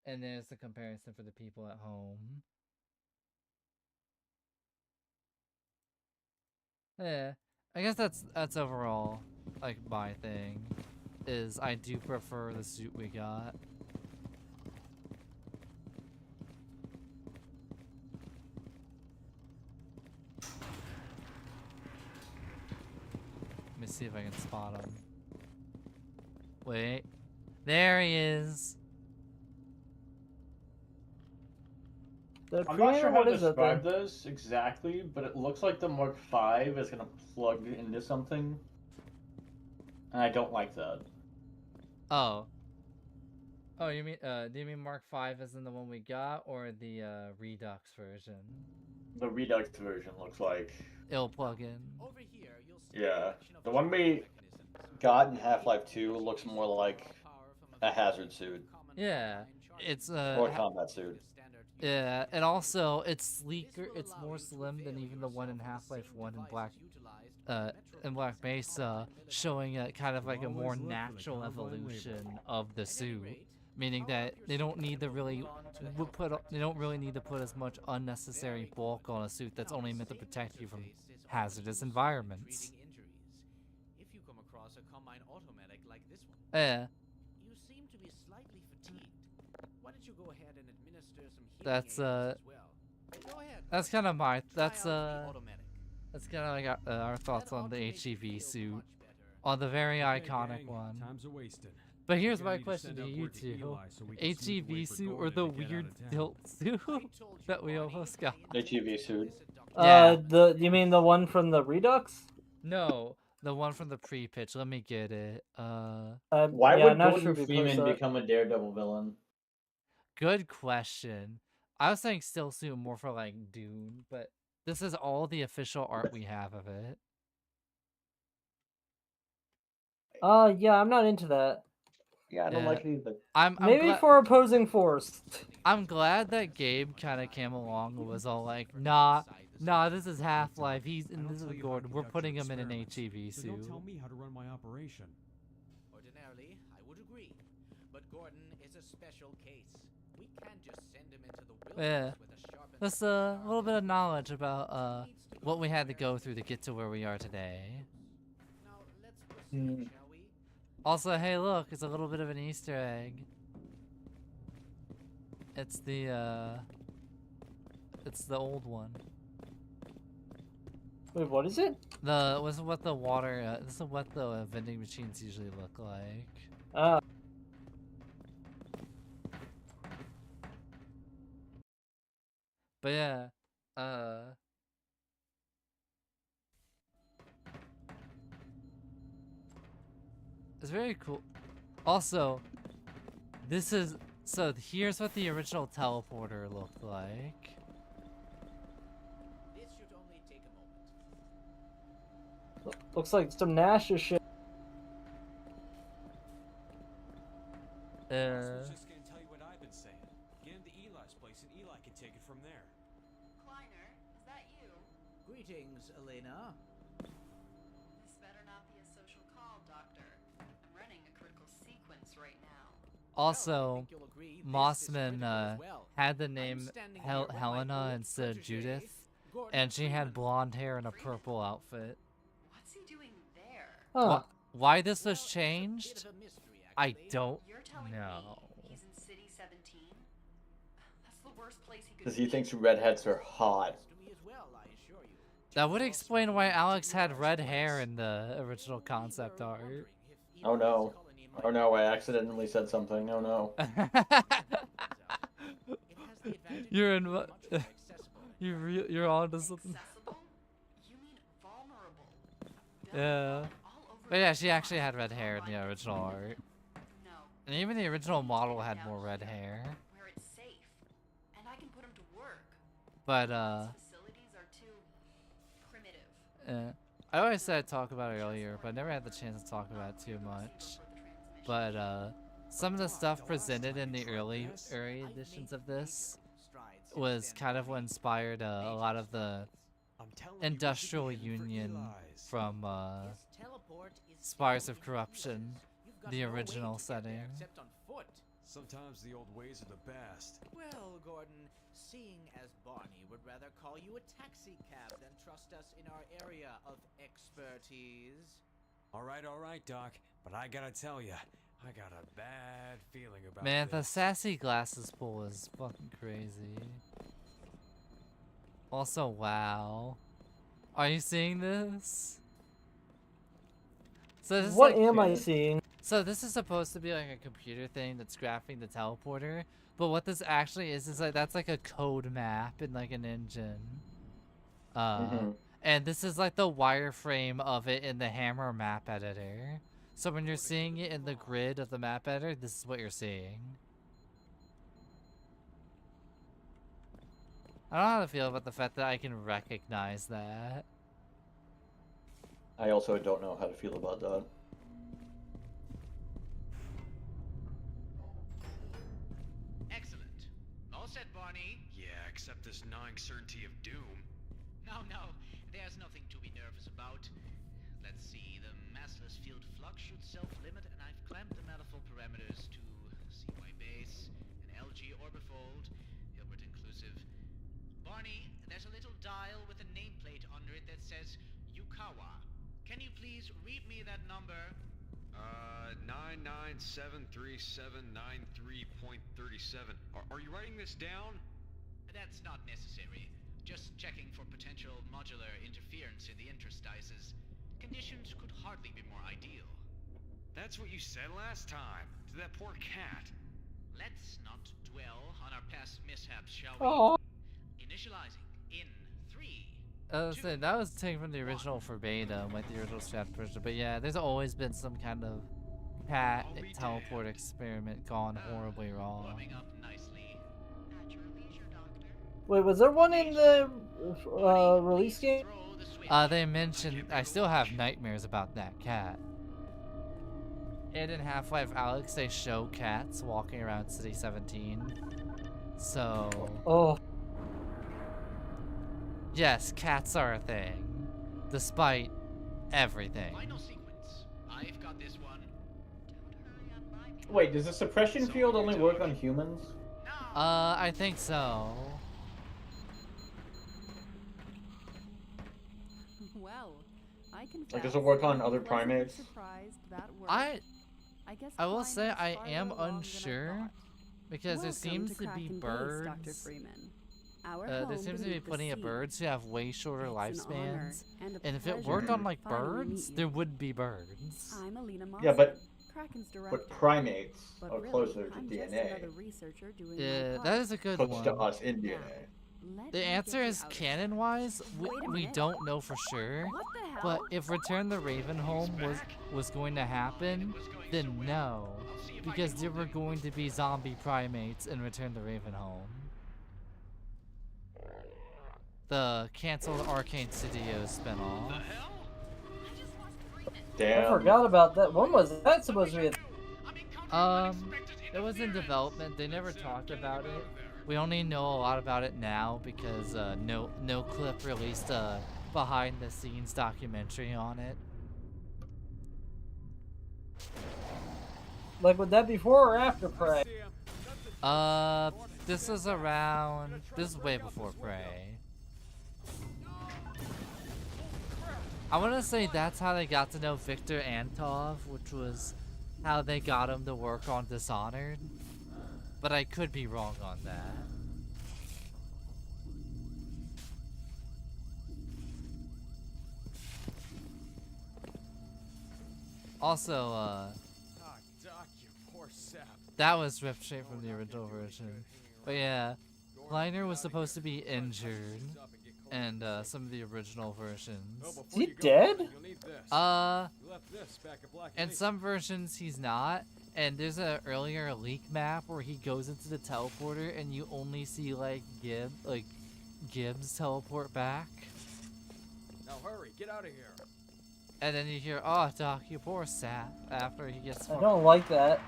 And there's the comparison for the people at home. Yeah, I guess that's overall like my thing. Is I do prefer the suit we got. Let me see if I can spot him. Wait, there he is. I'm not sure how to describe this exactly, but it looks like the Mark V is gonna plug into something, and I don't like that. Oh. Oh, you mean do you mean Mark V isn't the one we got, or the Redux version? The Redux version looks like it'll plug in. Over here, you'll see yeah. The one we got in Half-Life 2 looks more like a hazard suit. Yeah, it's or a combat suit. Yeah, and also it's sleeker. It's more slim than even the one in Half-Life 1 in Black Mesa, showing kind of like a more natural evolution of the suit, meaning that they don't need to really need to put as much unnecessary bulk on a suit that's only meant to protect you from hazardous environments. If you come across a combine automatic like this one, Yeah. you seem to be slightly fatigued. Why don't you go ahead and administer some healing That's aids as well? Go ahead. That's kind of like our thoughts on the HEV suit, on the very iconic one. Time's a wasted. But here's my question to you two: HEV suit or the weird tilt suit that we almost got? HEV suit. Yeah. You mean the one from the Redux? No, the one from the pre-pitch. Let me get it. Why would Gordon Freeman become a Daredevil villain? Good question. I was saying still suit more for like Dune, but this is all the official art we have of it. Yeah, I'm not into that. Yeah, I don't like it either. Maybe for opposing force. I'm glad that Gabe kind of came along and was all like, nah, this is Half-Life. This is Gordon. We're putting him in an HEV suit. Don't tell me how to run my operation. Ordinarily, I would agree, but Gordon is a special case. We can't just send him into the Yeah, that's a little bit of knowledge about what we had to go through to get to where we are today. Now let's proceed, shall we? Also, hey, look, it's a little bit of an Easter egg. It's the old one. Wait, what is it? This is what the vending machines usually look like. But yeah, it's very cool. Also, here's what the original teleporter looked like. Looks like some Nash shit. I was just gonna tell you what I've been saying. Get him to Eli's place and Eli can take it from there. Kleiner, is that you? Greetings, Elena. This better not be a social call, Doctor. I'm running a critical sequence right now. Also, Mossman had the name Helena instead of Judith, and she had blonde hair and a purple outfit. What's he doing there? Huh. Why this was changed? I don't You're telling know. me he's in City 17? That's the worst place he could Because he be. thinks redheads are hot. That would explain why Alex had red hair in the original concept art. Oh no. Oh no, I accidentally said something. Oh no. You're in what? You're on to something. Accessible? You mean vulnerable? Yeah. But yeah, she actually had red hair in the original art. No. And even the original model had more red hair. Where it's safe. And I can put him to work. But, These facilities are too primitive. I always said I'd talk about it earlier, but I never had the chance to talk about it too much. But, some of the stuff presented in the early editions of this was kind of what inspired a lot of the industrial union from Spires of Corruption, the original setting. Sometimes the old ways are the best. Well, Gordon, seeing as Barney would rather call you a taxi cab than trust us in our area of expertise. All right, Doc. But I gotta tell ya, I got a bad feeling about Man, the this. sassy glasses pull is fucking crazy. Also, wow. Are you seeing this? So this is What like, am I seeing? So this is supposed to be like a computer thing that's graphing the teleporter, but what this actually is like that's like a code map in like an engine. And this is like the wireframe of it in the Hammer map editor. So when you're seeing it in the grid of the map editor, this is what you're seeing. I don't know how to feel about the fact that I can recognize that. I also don't know how to feel about that. Excellent. All set, Barney. Yeah, except this gnawing certainty of doom. No, there's nothing to be nervous about. Let's see, the massless field flux should self-limit, and I've clamped the manifold parameters to CY base, an LG orbifold, Hilbert inclusive. Barney, there's a little dial with a nameplate under it that says Yukawa. Can you please read me that number? 9973793.37. Are you writing this down? That's not necessary. Just checking for potential modular interference in the interstices. Conditions could hardly be more ideal. That's what you said last time, to that poor cat. Let's not dwell on our past mishaps, shall we? Aww. Initializing in 3. That was taken from the original verbatim, like the original draft version. But yeah, there's always been some kind of cat teleport experiment gone horribly wrong. Warming up nicely. At your leisure, Doctor. Wait, was there one in the release game? Throw the switch. They mentioned I still have nightmares about that cat. And in Half-Life Alyx, they show cats walking around City 17. So, Oh, yes, cats are a thing, despite everything. Final sequence. I've got this one. Don't hurry on my behalf. Wait, does the suppression field only work on humans? Now. I think so. Well, I can. Like, does it work on other pleasantly primates? surprised that worked. I guess will Klein say is I farther am along than I unsure thought. because there Welcome seems to be Kraken Base, birds. Dr. Freeman. Our There home seems to be beneath the plenty of sea. birds who have way shorter It's an honor lifespans. and a And if it pleasure worked on like finally birds, meet there you. would be birds. I'm Alina Moss. Yeah, but Kraken's director. But primates But are really, closer to I'm just DNA. another researcher doing Yeah, my that part. is a good Close one. to us in DNA. Let The me answer get you is out of canon-wise, Wait a we minute. don't know for sure. What the hell? But if Return the Ravenholm was going to happen, then no, because there were going to be zombie primates in Return the Ravenholm. The canceled Arcane Studios spinoff. The hell? I just Damn. I forgot about that. When was that supposed to be? It was in development. They never talked about it. We only know a lot about it now because No Clip released a behind-the-scenes documentary on it. Like, would that before or after Prey? This is around. This is way before Prey. I want to say that's how they got to know Victor Antov, which was how they got him to work on Dishonored. But I could be wrong on that. Also, Doc, you poor sap. that was ripped straight from the original version. But yeah, Kleiner was supposed to be injured in some of the original versions. Is he dead? In some versions he's not, and there's an earlier leak map where he goes into the teleporter and you only see like Gibbs teleport back. Now hurry, get out of here. And then you hear, "Oh, Doc, you poor sap," after he gets. I don't like that.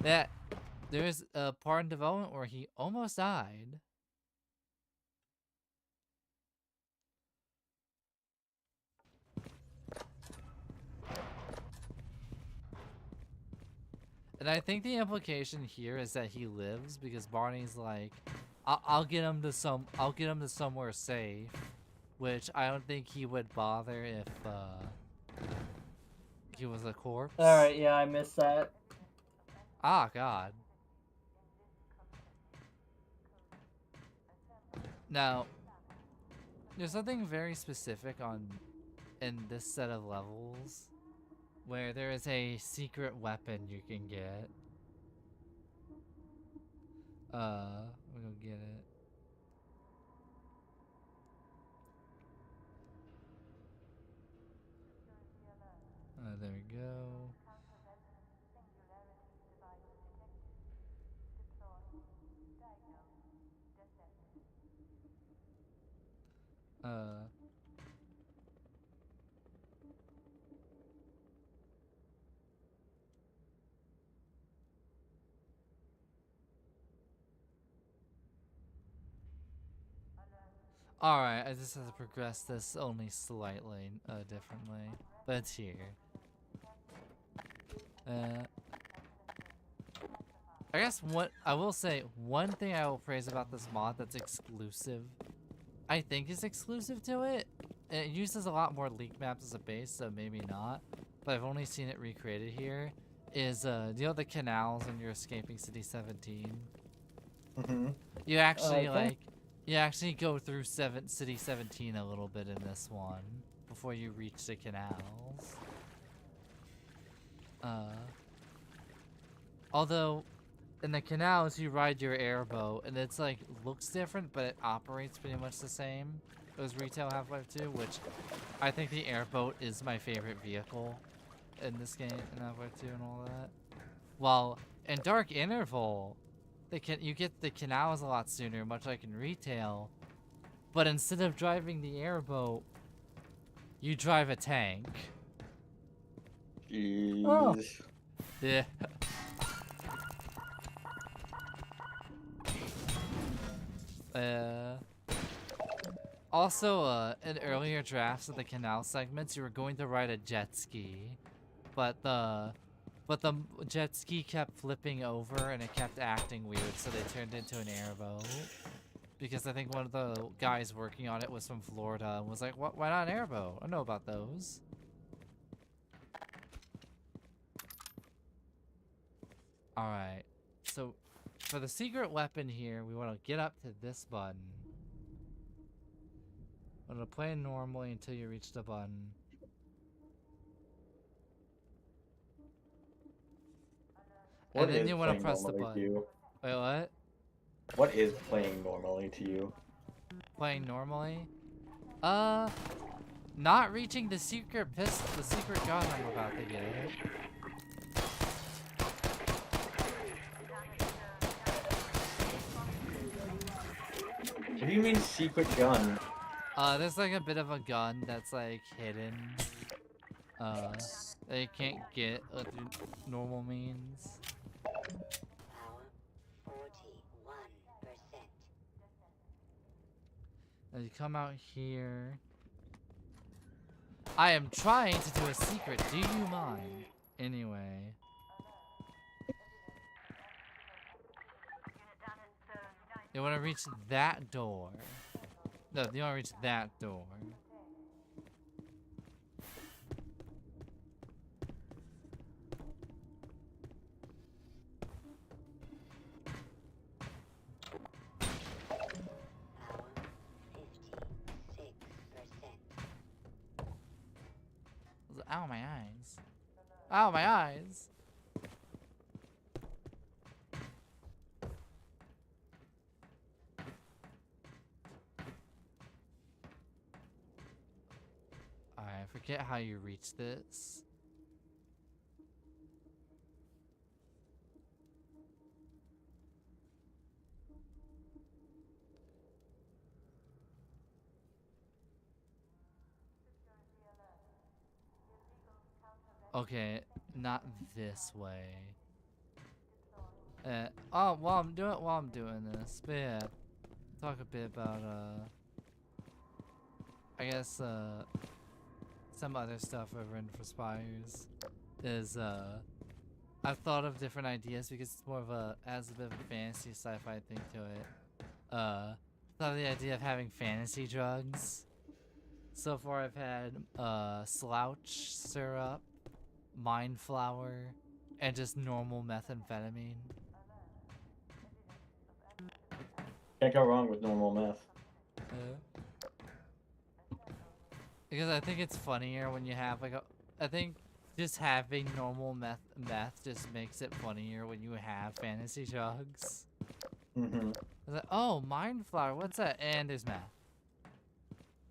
That there's a part in development where he almost died. And I think the implication here is that he lives because Barney's like, I'll get him to somewhere safe," which I don't think he would bother if he was a corpse. All right, yeah, I missed that. Ah, God. Now, there's something very specific in this set of levels where there is a secret weapon you can get. We'll go get it. There we go. Alright, I just have to progress this only slightly differently, but it's here. I guess I will say one thing I will praise about this mod that's exclusive, I think is exclusive to it. It uses a lot more leak maps as a base, so maybe not, but I've only seen it recreated here. Is do you know the canals when you're escaping City 17? Mm-hmm. You actually you actually go through City 17 a little bit in this one before you reach the canals. Although in the canals you ride your airboat and it's like looks different, but it operates pretty much the same as Retail Half-Life 2, which I think the airboat is my favorite vehicle in this game, in Half-Life 2 and all that. While in Dark Interval, you get the canals a lot sooner, much like in Retail, but instead of driving the airboat, you drive a tank. Jeez. Oh. Yeah. Also, in earlier drafts of the canal segments, you were going to ride a jet ski, but the jet ski kept flipping over and it kept acting weird, so they turned it into an airboat. Because I think one of the guys working on it was from Florida and was like, "What? Why not an airboat? I know about those." Alright, so for the secret weapon here, we want to get up to this button. I'm going to play normally until you reach the button. What and then is you want to playing press the normally to button. you? Wait, what? What is playing normally to you? Playing normally? Not reaching the secret the secret gun I'm about to get. What do you mean secret gun? There's like a bit of a gun that's like hidden. that you can't get through normal means. As you come out here, I am trying to do a secret. Do you mind? Anyway. You want to reach that door. No, you want to reach that door. Ow, my eyes. Ow, my eyes. I forget how you reach this. Okay, not this way. Oh, while I'm doing this, but yeah, talk a bit about I guess some other stuff I've written for Spires is I've thought of different ideas because it's more of has a bit of a fantasy sci-fi thing to it. Thought of the idea of having fantasy drugs. So far I've had slouch syrup, mind flower, and just normal methamphetamine. Can't go wrong with normal meth. Because I think it's funnier when you have like I think just having normal meth just makes it funnier when you have fantasy drugs. Like, oh, mind flower, what's that? And there's meth.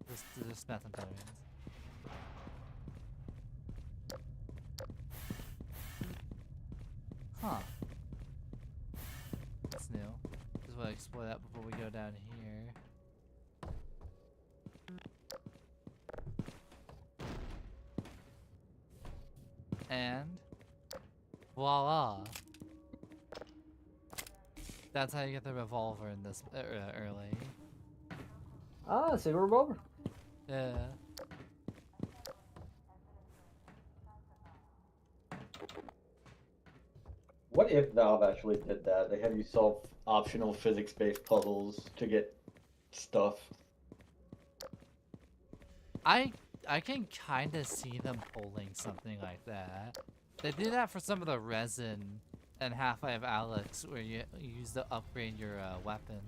There's methamphetamines. Huh. That's new. Just want to explore that before we go down here. And voila. That's how you get the revolver in this early. Ah, see, we're over. Yeah. What if Valve actually did that? They have you solve optional physics-based puzzles to get stuff. I can kind of see them pulling something like that. They do that for some of the resin and Half-Life Alyx, where you use to upgrade your weapon.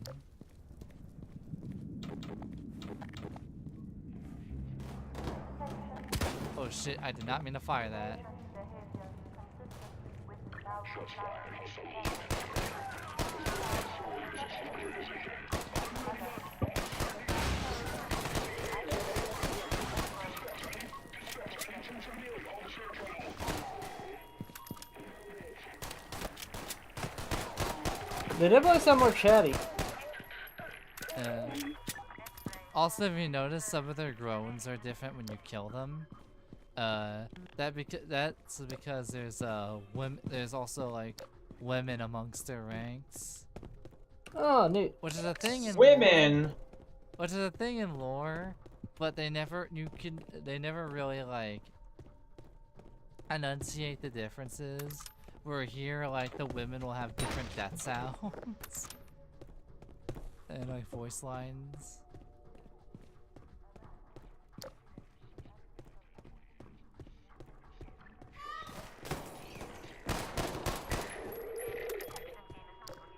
Oh shit! I did not mean to fire that. They definitely sound more chatty. Also, if you notice, some of their groans are different when you kill them. That's because there's women. There's also like women amongst their ranks. Oh, neat. Which is a thing in women. Lore, which is a thing in lore, but they never really like enunciate the differences. Where here, like the women will have different death sounds and like voice lines.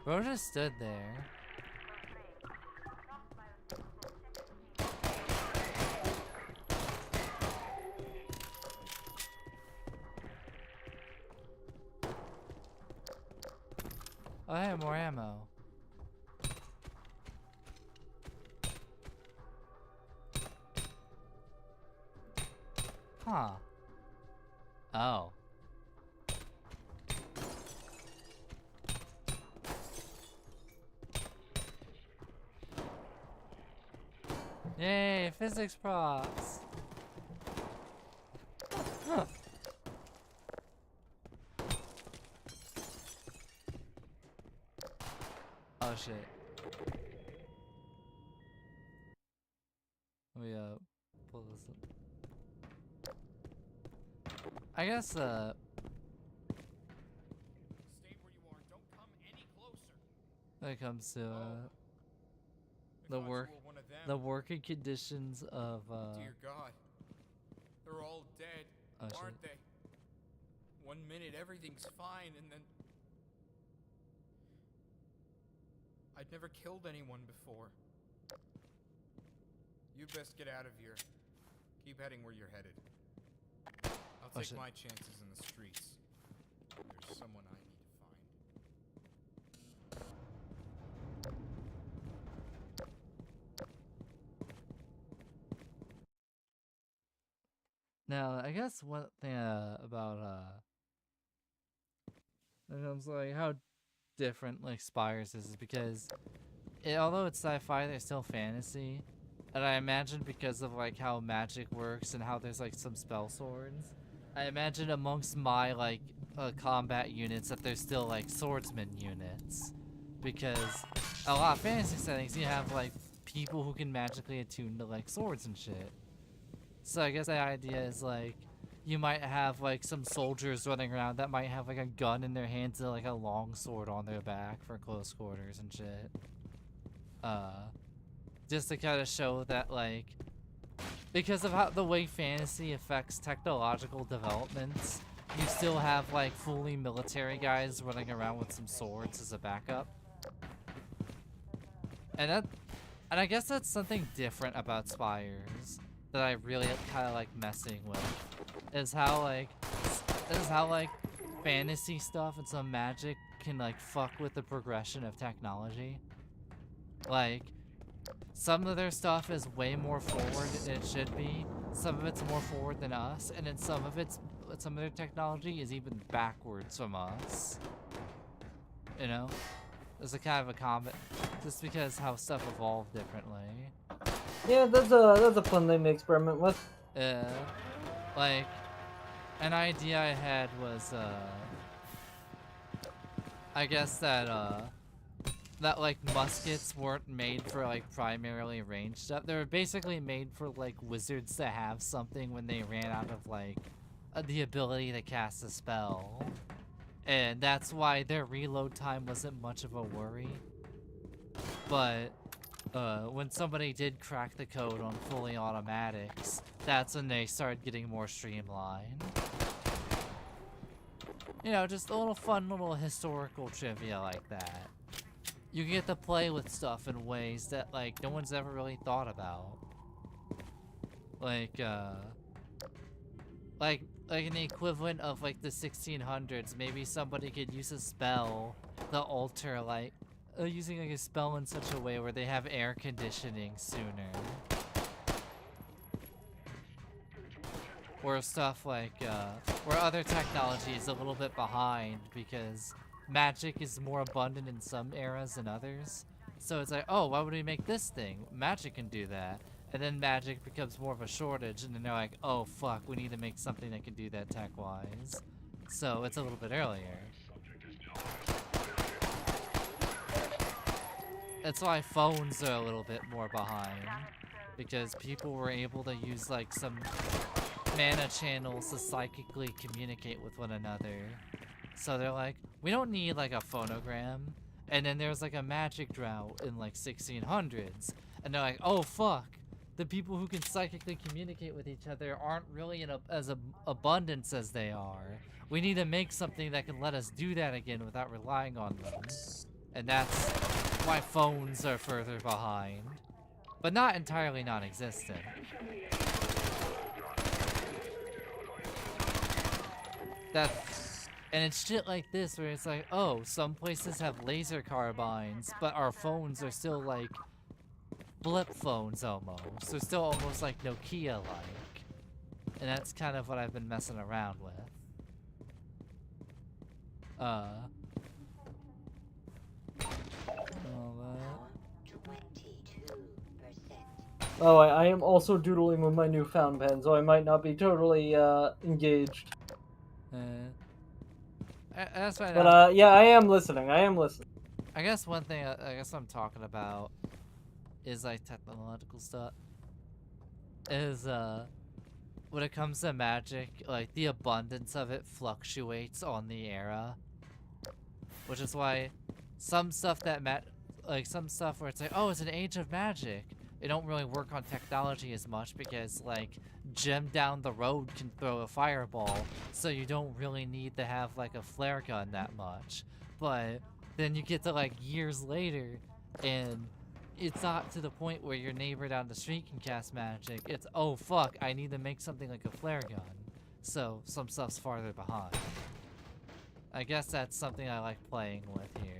Bro just stood there. Oh, hey, more ammo. Huh. Oh. Yay, physics props. Huh. shit. Let me pull this up. I guess Stay where you are. Don't come any closer. when it comes to I the thought work, you were one of them. the working conditions of Dear God, they're all dead, oh, shit. aren't they? 1 minute everything's fine, and then I'd never killed anyone before. You best get out of here. Keep heading where you're headed. I'll Oh, take shit. my chances in the streets. There's someone I need to find. Now, I guess one thing about when it comes to, like how different like Spires is because although it's sci-fi, there's still fantasy, and I imagine because of like how magic works and how there's like some spell swords, I imagine amongst my like combat units that there's still like swordsman units, because a lot of fantasy settings you have like people who can magically attune to like swords and shit. So I guess the idea is like you might have like some soldiers running around that might have like a gun in their hands and like a long sword on their back for close quarters and shit. Just to kind of show that like because of how the way fantasy affects technological developments, you still have like fully military guys running around with some swords as a backup. And I guess that's something different about Spires that I really kind of like messing with is how like fantasy stuff and some magic can like fuck with the progression of technology. Like some of their stuff is way more forward than it should be. Some of it's more forward than us, and then some of their technology is even backwards from us. You know, there's a kind of a comment just because how stuff evolved differently. Yeah, that's a fun thing to experiment with. Like, an idea I had was, I guess that like muskets weren't made for like primarily ranged stuff. They were basically made for like wizards to have something when they ran out of like the ability to cast a spell. And that's why their reload time wasn't much of a worry. But when somebody did crack the code on fully automatics, that's when they started getting more streamlined. You know, just a little fun little historical trivia like that. You get to play with stuff in ways that like no one's ever really thought about. Like in the equivalent of like the 1600s, maybe somebody could use a spell to alter like using like a spell in such a way where they have air conditioning sooner. Or stuff like where other technology is a little bit behind because magic is more abundant in some eras than others. So it's like, oh, why would we make this thing? Magic can do that. And then magic becomes more of a shortage, and then they're like, oh fuck, we need to make something that can do that tech-wise. So it's a little bit earlier. That's why phones are a little bit more behind. Because people were able to use like some mana channels to psychically communicate with one another. So they're like, we don't need like a phonogram. And then there's like a magic drought in like 1600s. And they're like, oh fuck. The people who can psychically communicate with each other aren't really in as abundance as they are. We need to make something that can let us do that again without relying on them. And that's why phones are further behind. But not entirely non-existent. And it's shit like this where it's like, oh, some places have laser carbines, but our phones are still like flip phones almost. They're still almost like Nokia-like. And that's kind of what I've been messing around with. Oh, I am also doodling with my new fountain pen, so I might not be totally engaged. That's fine. But yeah, I am listening. I guess one thing I guess I'm talking about is like technological stuff. Is when it comes to magic, like the abundance of it fluctuates on the era, which is why some stuff that some stuff where it's like, oh, it's an age of magic, they don't really work on technology as much because like Jim down the road can throw a fireball, so you don't really need to have like a flare gun that much. But then you get to like years later and it's not to the point where your neighbor down the street can cast magic. It's, oh fuck, I need to make something like a flare gun. So some stuff's farther behind. I guess that's something I like playing with here.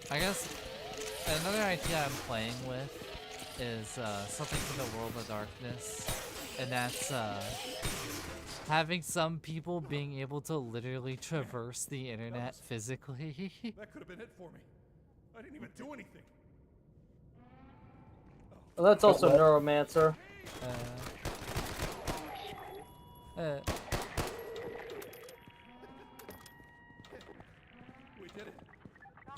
I guess another idea I'm playing with is something from the World of Darkness, and that's having some people being able to literally traverse the internet physically. That could have been it for me. I didn't even do anything. Well, that's also Neuromancer. We did it. I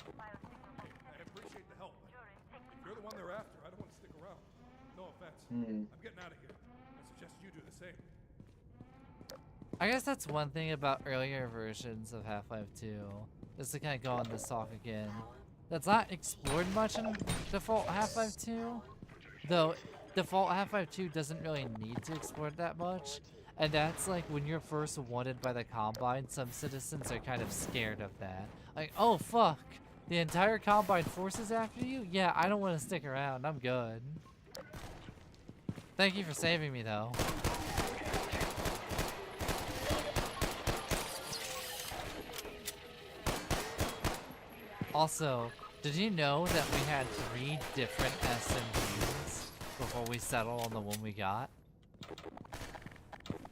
appreciate the help. If you're the one they're after, I don't want to stick around. No offense. I'm getting out of here. I suggest you do the same. I guess that's one thing about earlier versions of Half-Life 2, just to kind of go on this talk again. That's not explored much in default Half-Life 2, though default Half-Life 2 doesn't really need to explore it that much. And that's like when you're first wanted by the Combine, some citizens are kind of scared of that. Like, oh fuck, the entire Combine force is after you? Yeah, I don't want to stick around, I'm good. Thank you for saving me though. Also, did you know that we had 3 different SMGs before we settled on the one we got?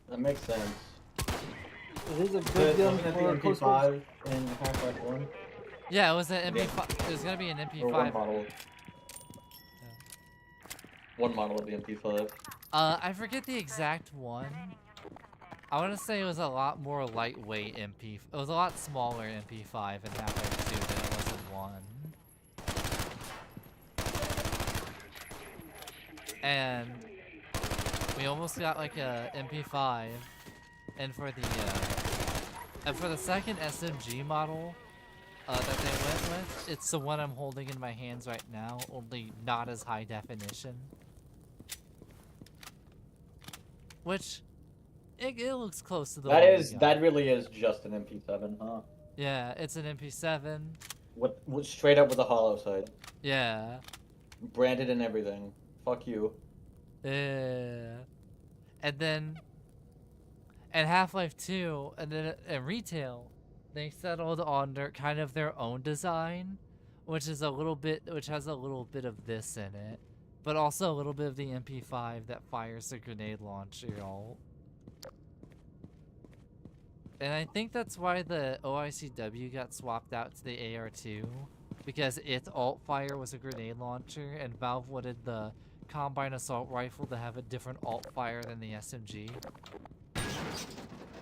That makes sense. It is a good gun Looking at for the MP5 in Half-Life 1. Yeah, it was an MP5. It was gonna be an MP5. Or one model. One model of the MP5. I forget the exact one. I want to say it was a lot more lightweight MP. It was a lot smaller MP5 in Half-Life 2 than it was in 1. And we almost got like a MP5, and for the second SMG model that they went with, it's the one I'm holding in my hands right now, only not as high definition. Which it looks close to the That really is just an MP7, huh? Yeah, it's an MP7. With straight up with a hollow side. Yeah. Branded and everything. Fuck you. Yeah. And then at Half-Life 2 and then at retail, they settled on kind of their own design, which has a little bit of this in it, but also a little bit of the MP5 that fires the grenade launcher ult. And I think that's why the OICW got swapped out to the AR2, because its alt fire was a grenade launcher, and Valve wanted the Combine Assault Rifle to have a different alt fire than the SMG.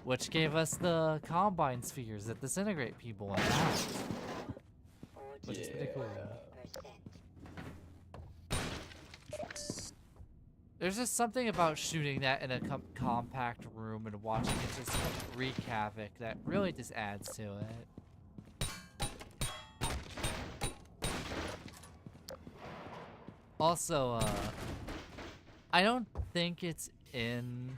Which gave us the Combine spheres that disintegrate people and out. Which is pretty cool. There's just something about shooting that in a compact room and watching it just wreak havoc that really just adds to it. Also, I don't think it's even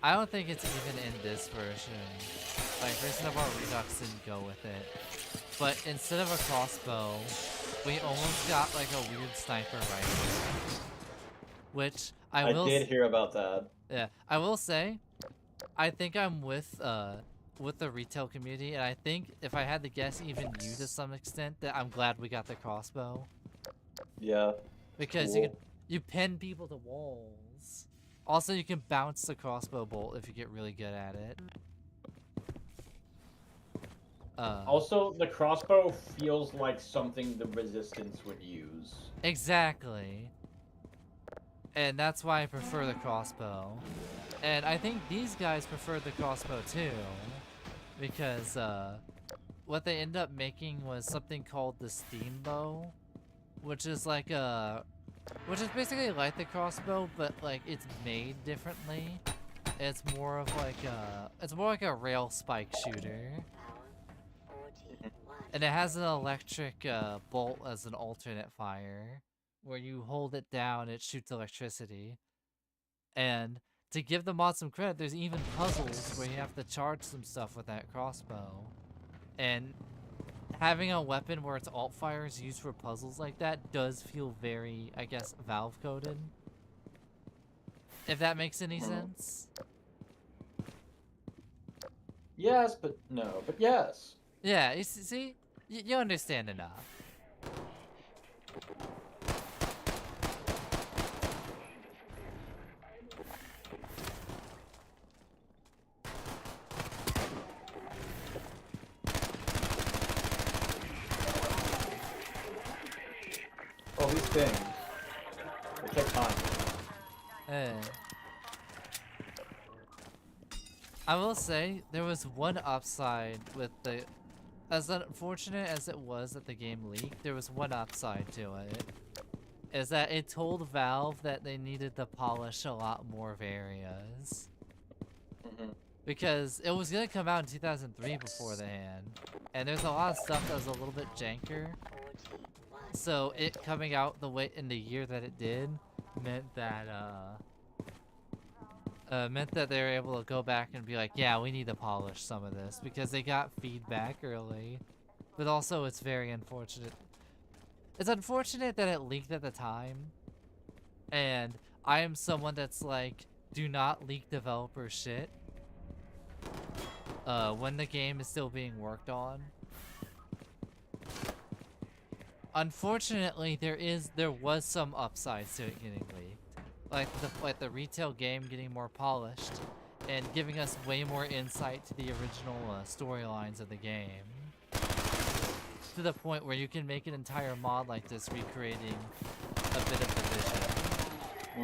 in this version. Like, version of our Redux didn't go with it. But instead of a crossbow, we almost got like a weird sniper rifle. Which I did hear about that. Yeah, I will say, I think I'm with the retail community, and I think if I had to guess, even you to some extent, that I'm glad we got the crossbow. Yeah. Because you pin people to walls. Also, you can bounce the crossbow bolt if you get really good at it. Also, the crossbow feels like something the Resistance would use. Exactly. And that's why I prefer the crossbow. And I think these guys prefer the crossbow too, because what they ended up making was something called the steam bow, which is like which is basically like the crossbow, but like it's made differently. It's more of like it's more like a rail spike shooter, and it has an electric bolt as an alternate fire, where you hold it down, it shoots electricity. And to give the mod some credit, there's even puzzles where you have to charge some stuff with that crossbow. And having a weapon where its alt fire is used for puzzles like that does feel very, I guess, Valve coded. If that makes any sense. Yes, but no, but yes. Yeah, you see, you understand enough. Oh, these things. They take time. I will say, there was one upside with the... As unfortunate as it was that the game leaked, there was one upside to it. Is that it told Valve that they needed to polish a lot more of areas. Because it was going to come out in 2003 beforehand. And there's a lot of stuff that was a little bit janker. So it coming out the way in the year that it did meant that they were able to go back and be like, yeah, we need to polish some of this because they got feedback early. But also it's very unfortunate. It's unfortunate that it leaked at the time. And I am someone that's like, do not leak developer shit when the game is still being worked on. Unfortunately, there was some upsides to it getting leaked, like the retail game getting more polished and giving us way more insight to the original storylines of the game, to the point where you can make an entire mod like this recreating a bit of the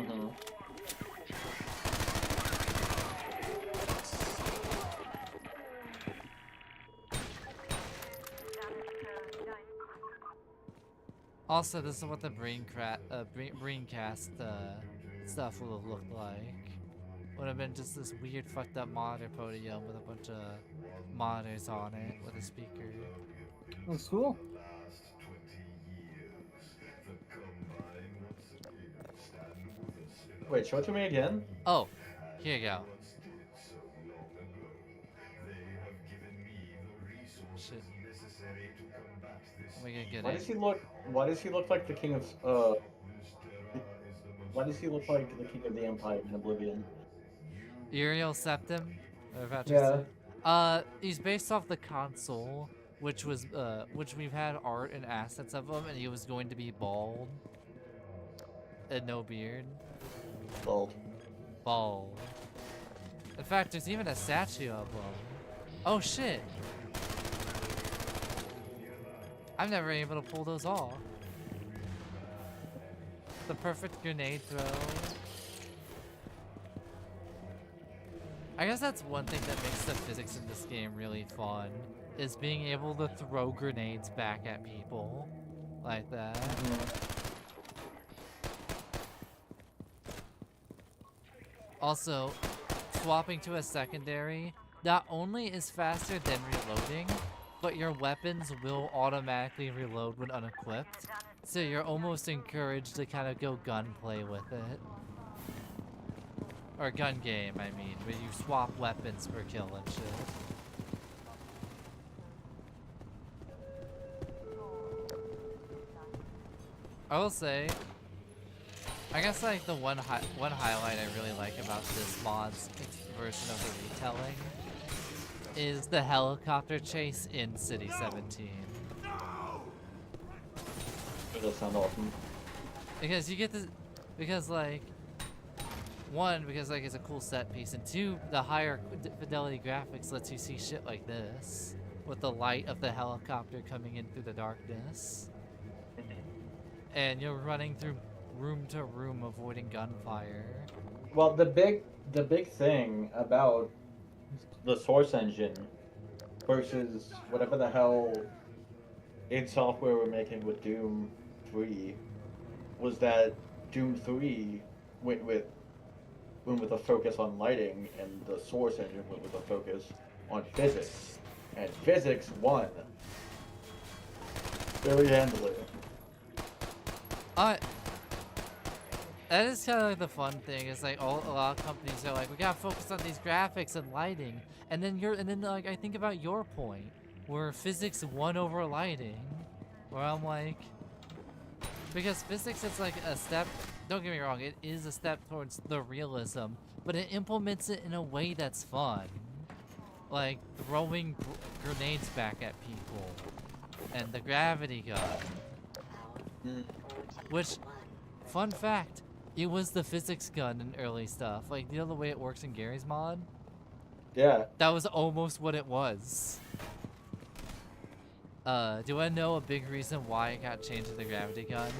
vision. Also, this is what the Braincast stuff would have looked like. Would have been just this weird fucked up monitor podium with a bunch of monitors on it with a speaker. That's cool. Wait, show it to me again? Oh, here you go. Shit. Why does he look like the king of why does he look like the king of the Empire in Oblivion? Uriel Septim? He's based off the console, which we've had art and assets of him, and he was going to be bald. And no beard. Bald. In fact, there's even a statue of him. Oh shit! I've never been able to pull those off. The perfect grenade throw. I guess that's one thing that makes the physics in this game really fun, is being able to throw grenades back at people like that. Also, swapping to a secondary not only is faster than reloading, but your weapons will automatically reload when unequipped, so you're almost encouraged to kind of go gunplay with it. Or gun game, I mean, where you swap weapons per kill and shit. I will say, I guess like the one highlight I really like about this mod's version of the retelling is the helicopter chase in City 17. It does sound awesome. Because you get this, because like, one, because like it's a cool set piece, and two, the higher fidelity graphics lets you see shit like this, with the light of the helicopter coming in through the darkness. And you're running through room to room avoiding gunfire. Well, the big thing about the Source engine versus whatever the hell id Software were making with Doom 3 was that Doom 3 went with a focus on lighting, and the Source engine went with a focus on physics, and physics won very handily. That is kind of like the fun thing. Is like a lot of companies are like, we gotta focus on these graphics and lighting, and then like I think about your point where physics won over lighting, where I'm like, because physics is like a step. Don't get me wrong, it is a step towards the realism, but it implements it in a way that's fun, like throwing grenades back at people, and the gravity gun, which, fun fact. It was the physics gun in early stuff. Like, you know the way it works in Gary's mod? Yeah. That was almost what it was. Do I know a big reason why it got changed to the gravity gun?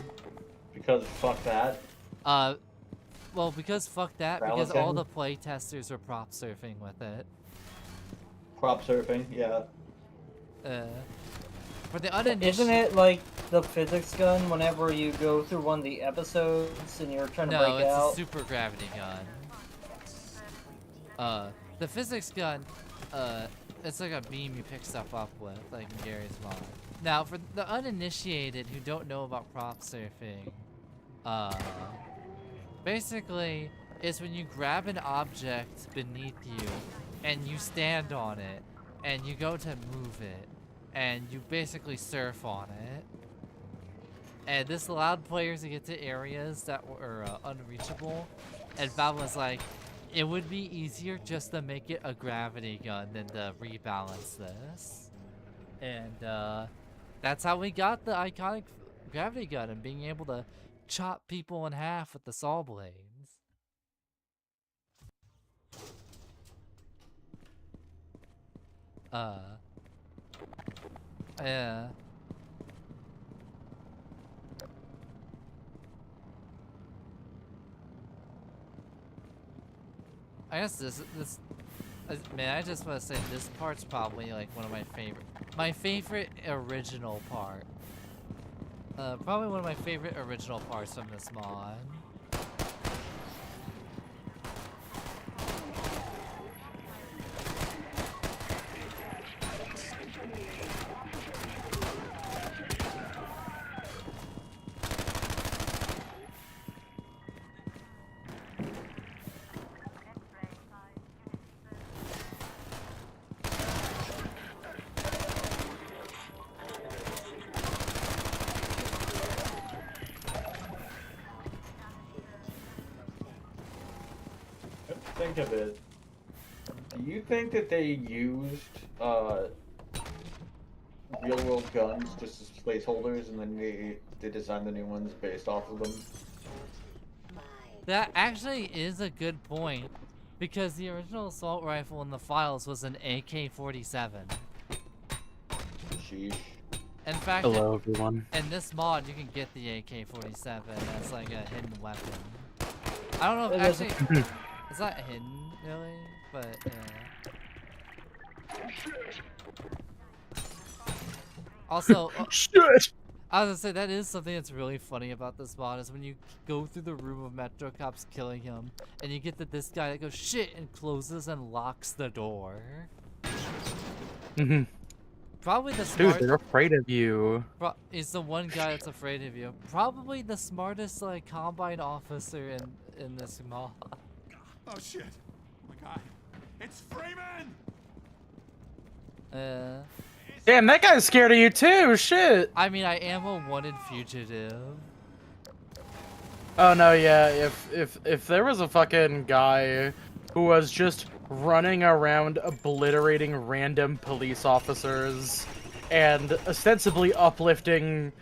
Because fuck that. Well, because fuck that, because all the playtesters were prop surfing with it. Prop surfing, yeah. For the uninitiated... Isn't it like the physics gun whenever you go through one of the episodes and you're trying to break out? No, it's a super gravity gun. The physics gun, it's like a beam you pick stuff up with, like in Gary's mod. Now, for the uninitiated who don't know about prop surfing, basically, it's when you grab an object beneath you and you stand on it and you go to move it and you basically surf on it. And this allowed players to get to areas that were unreachable. And Valve was like, it would be easier just to make it a gravity gun than to rebalance this. And that's how we got the iconic gravity gun and being able to chop people in half with the saw blades. Yeah. I guess man, I just want to say this part's probably like one of my favorite original part. Probably one of my favorite original parts from this mod. Think of it. Do you think that they used real-world guns just as placeholders, and then they designed the new ones based off of them? That actually is a good point, because the original assault rifle in the files was an AK-47. Sheesh. In fact, hello everyone. In this mod, you can get the AK-47 as like a hidden weapon. I don't know if actually it's not hidden really, but also, shit. I was gonna say that is something that's really funny about this mod is when you go through the room of Metro Cops killing him, and you get this guy that goes shit and closes and locks the door. Probably the smartest. Dude, they're afraid of you. He's the one guy that's afraid of you. Probably the smartest like combine officer in this mod. Oh shit! Oh my god! It's Freeman! Damn, that guy's scared of you too. Shit. I mean, I am a wanted fugitive. Oh no, yeah. If there was a fucking guy who was just running around obliterating random police officers and ostensibly uplifting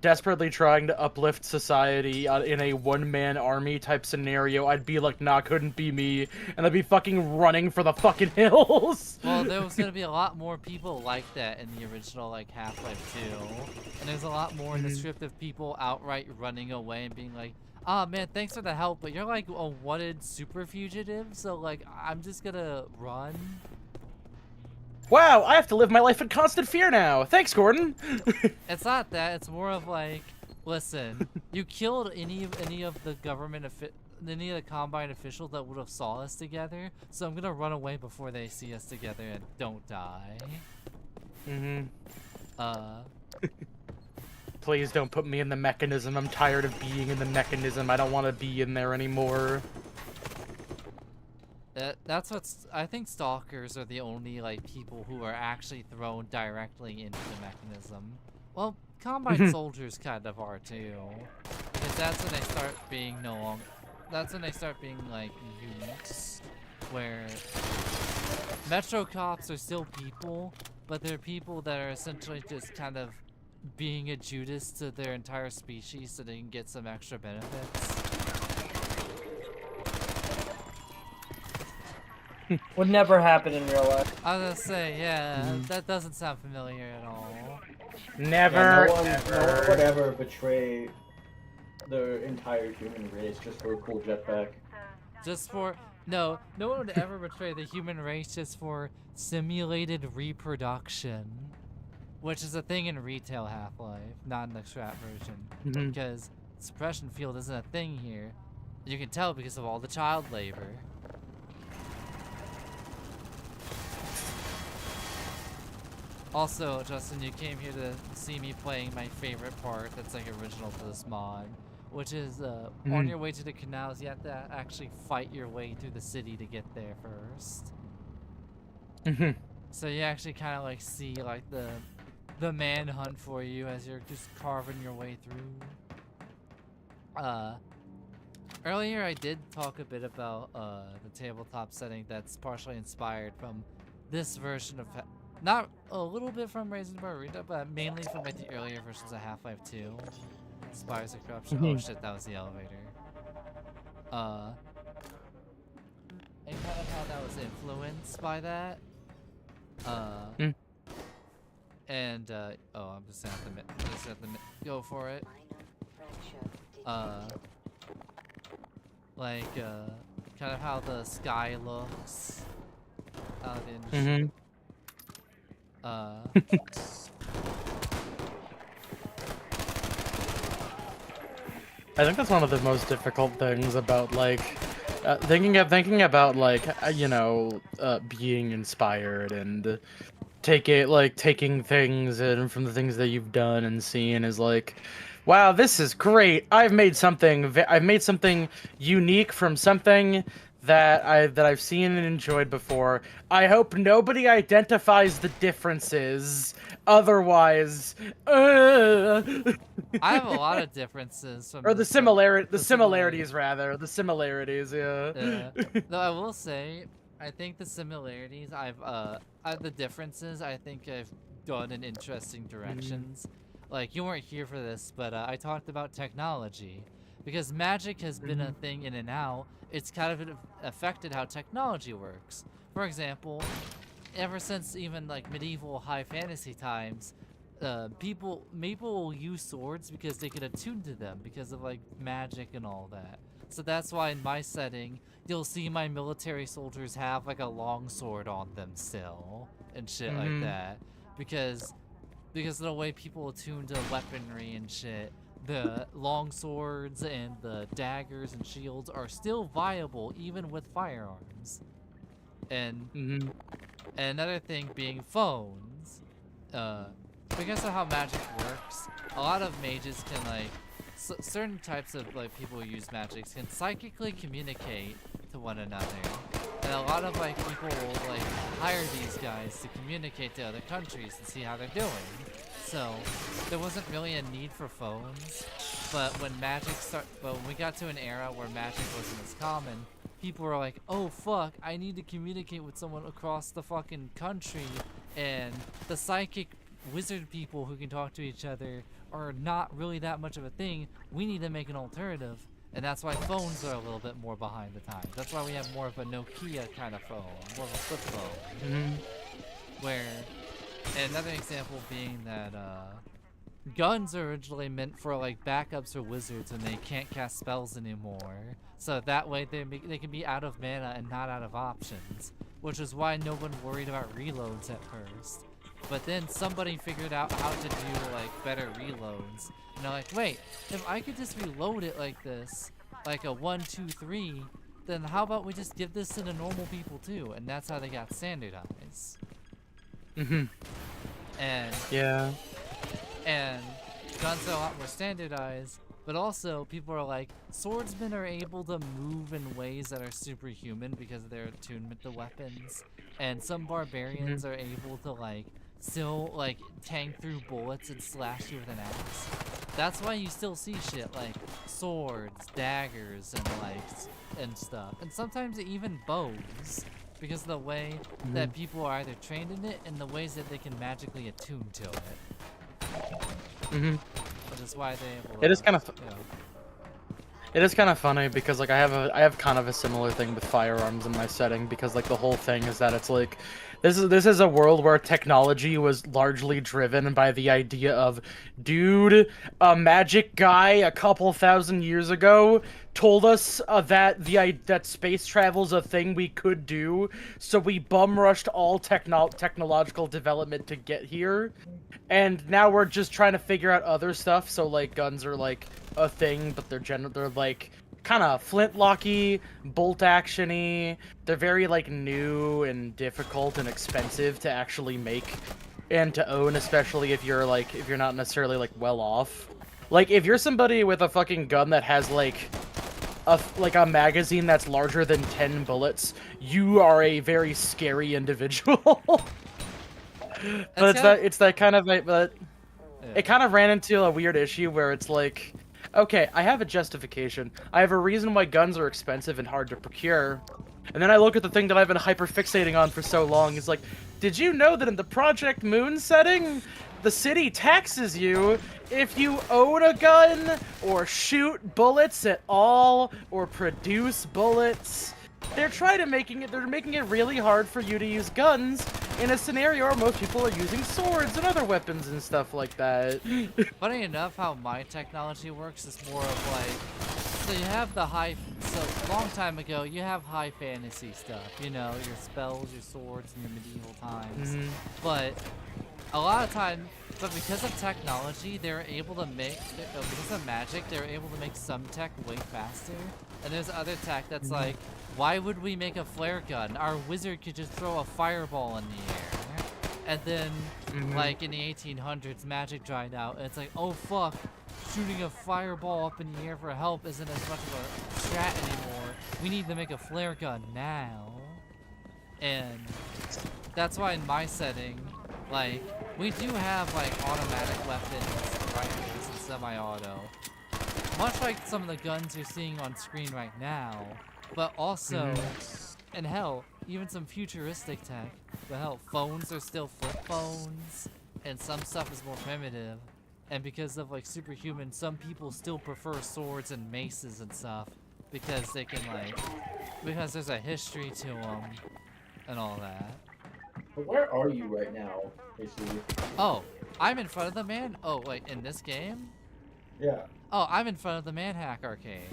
desperately trying to uplift society in a one-man army type scenario, I'd be like, nah, couldn't be me, and I'd be fucking running for the fucking hills. Well, there was gonna be a lot more people like that in the original like Half-Life 2, and there's a lot more in the script of people outright running away and being like, "Ah, man, thanks for the help, but you're like a wanted super fugitive, so like I'm just gonna run." Wow, I have to live my life in constant fear now. Thanks, Gordon. It's not that. It's more of like, listen, you killed any of the government any of the Combine officials that would have saw us together, so I'm gonna run away before they see us together and don't die. Please don't put me in the mechanism. I'm tired of being in the mechanism. I don't want to be in there anymore. That's what's. I think stalkers are the only like people who are actually thrown directly into the mechanism. Well, Combine soldiers kind of are too, because that's when they start being That's when they start being like units, where Metro cops are still people, but they're people that are essentially just kind of being a Judas to their entire species so they can get some extra benefits. Would never happen in real life. I was gonna say, yeah, that doesn't sound familiar at all. Never, no one would ever betray the entire human race just for a cool jetpack. Just for no one would ever betray the human race just for simulated reproduction, which is a thing in retail Half-Life, not in the scrap version, because suppression field isn't a thing here. You can tell because of all the child labor. Also, Justin, you came here to see me playing my favorite part that's like original to this mod, which is on your way to the canals, you have to actually fight your way through the city to get there first. So you actually kind of like see like the manhunt for you as you're just carving your way through. Earlier I did talk a bit about the tabletop setting that's partially inspired from this version of not a little bit from Raisin Barrita, but mainly from like the earlier versions of Half-Life 2. Spires of Corruption. Oh shit, that was the elevator. And kind of how that was influenced by that. And oh, I'm just gonna have to go for it. Like kind of how the sky looks. How the industry. I think that's one of the most difficult things about like thinking about like being inspired and taking things in from the things that you've done and seen is like, wow, this is great. I've made something unique from something that I've seen and enjoyed before. I hope nobody identifies the differences. Otherwise, I have a lot of differences from the similarities, yeah. Though I will say, I think the similarities the differences I think I've gone in interesting directions. Like, you weren't here for this, but I talked about technology. Because magic has been a thing in and out, it's kind of affected how technology works. For example, ever since even like medieval high fantasy times, people will use swords because they can attune to them because of like magic and all that. So that's why in my setting, you'll see my military soldiers have like a long sword on them still and shit like that. Because of the way people attune to weaponry and shit. The long swords and the daggers and shields are still viable even with firearms. And another thing being phones. Because of how magic works, a lot of mages can like certain types of like people who use magic can psychically communicate to one another. And a lot of like people will like hire these guys to communicate to other countries and see how they're doing. So there wasn't really a need for phones, but when we got to an era where magic wasn't as common, people were like, oh fuck, I need to communicate with someone across the fucking country, and the psychic wizard people who can talk to each other are not really that much of a thing. We need to make an alternative. And that's why phones are a little bit more behind the times. That's why we have more of a Nokia kind of phone, more of a flip phone. Where, and another example being that guns are originally meant for like backups for wizards when they can't cast spells anymore. So that way they can be out of mana and not out of options. Which is why no one worried about reloads at first. But then somebody figured out how to do like better reloads. And they're like, wait, if I could just reload it like this, like a 1, 2, 3, then how about we just give this to the normal people too? And that's how they got standardized. And yeah. And guns are a lot more standardized, but also people are like, swordsmen are able to move in ways that are superhuman because of their attunement to weapons. And some barbarians are able to like still like tank through bullets and slash you with an axe. That's why you still see shit like swords, daggers, and like and stuff. And sometimes even bows, because of the way that people are either trained in it and the ways that they can magically attune to it. Which is why they. It is kind of. It is kind of funny because like I have kind of a similar thing with firearms in my setting, because like the whole thing is that it's like this is a world where technology was largely driven by the idea of, dude, a magic guy a couple thousand years ago told us that space travel's a thing we could do, so we bum rushed all technological development to get here, and now we're just trying to figure out other stuff. So like guns are like a thing, but they're like kind of flintlocky, bolt actiony. They're very like new and difficult and expensive to actually make and to own, especially if you're not necessarily like well off. Like if you're somebody with a fucking gun that has like a magazine that's larger than 10 bullets, you are a very scary individual. But it's that kind of like, but it kind of ran into a weird issue where it's like, okay, I have a justification. I have a reason why guns are expensive and hard to procure. And then I look at the thing that I've been hyperfixating on for so long. It's like, did you know that in the Project Moon setting, the city taxes you if you own a gun, or shoot bullets at all, or produce bullets? They're making it really hard for you to use guns in a scenario where most people are using swords and other weapons and stuff like that. Funny enough, how my technology works is more of like, so you have the so long time ago, you have high fantasy stuff, you know, your spells, your swords, and your medieval times. But a lot of time, but because of technology, they're able to make, because of magic, they're able to make some tech way faster. And there's other tech that's like, why would we make a flare gun? Our wizard could just throw a fireball in the air. And then, like in the 1800s, magic dried out, and it's like, oh fuck, shooting a fireball up in the air for help isn't as much of a strat anymore. We need to make a flare gun now. And that's why in my setting, like, we do have like automatic weapons, rifles, and semi-auto. Much like some of the guns you're seeing on screen right now, but also, and hell, even some futuristic tech. But hell, phones are still flip phones, and some stuff is more primitive. And because of like superhuman, some people still prefer swords and maces and stuff, because they can like, because there's a history to them, and all that. But where are you right now, AC? Oh, I'm in front of the man. Oh wait, in this game? Yeah. Oh, I'm in front of the Manhack Arcade.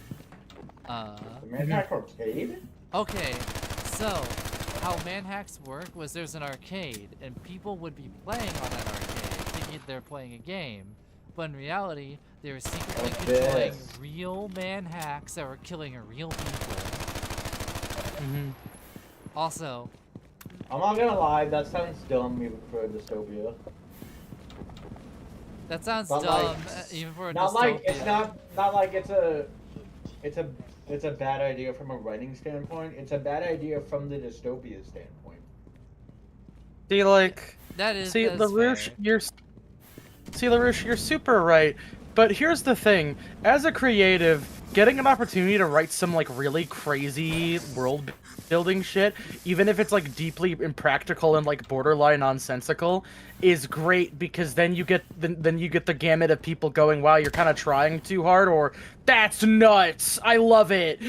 The Manhack Arcade? Okay, so how Manhacks work was there's an arcade, and people would be playing on that arcade, thinking they're playing a game. But in reality, they were secretly controlling real Manhacks that were killing real people. Also, I'm not gonna lie, that sounds dumb even for a dystopia. That sounds But dumb, like, even for a not dystopia. like it's a bad idea from a writing standpoint. It's a bad idea from the dystopia standpoint. See, like, that is LaRouche, you're super right. But here's the thing: as a creative, getting an opportunity to write some like really crazy world building shit, even if it's like deeply impractical and like borderline nonsensical, is great because then you get the gamut of people going, "Wow, you're kind of trying too hard," or "That's nuts, I love it."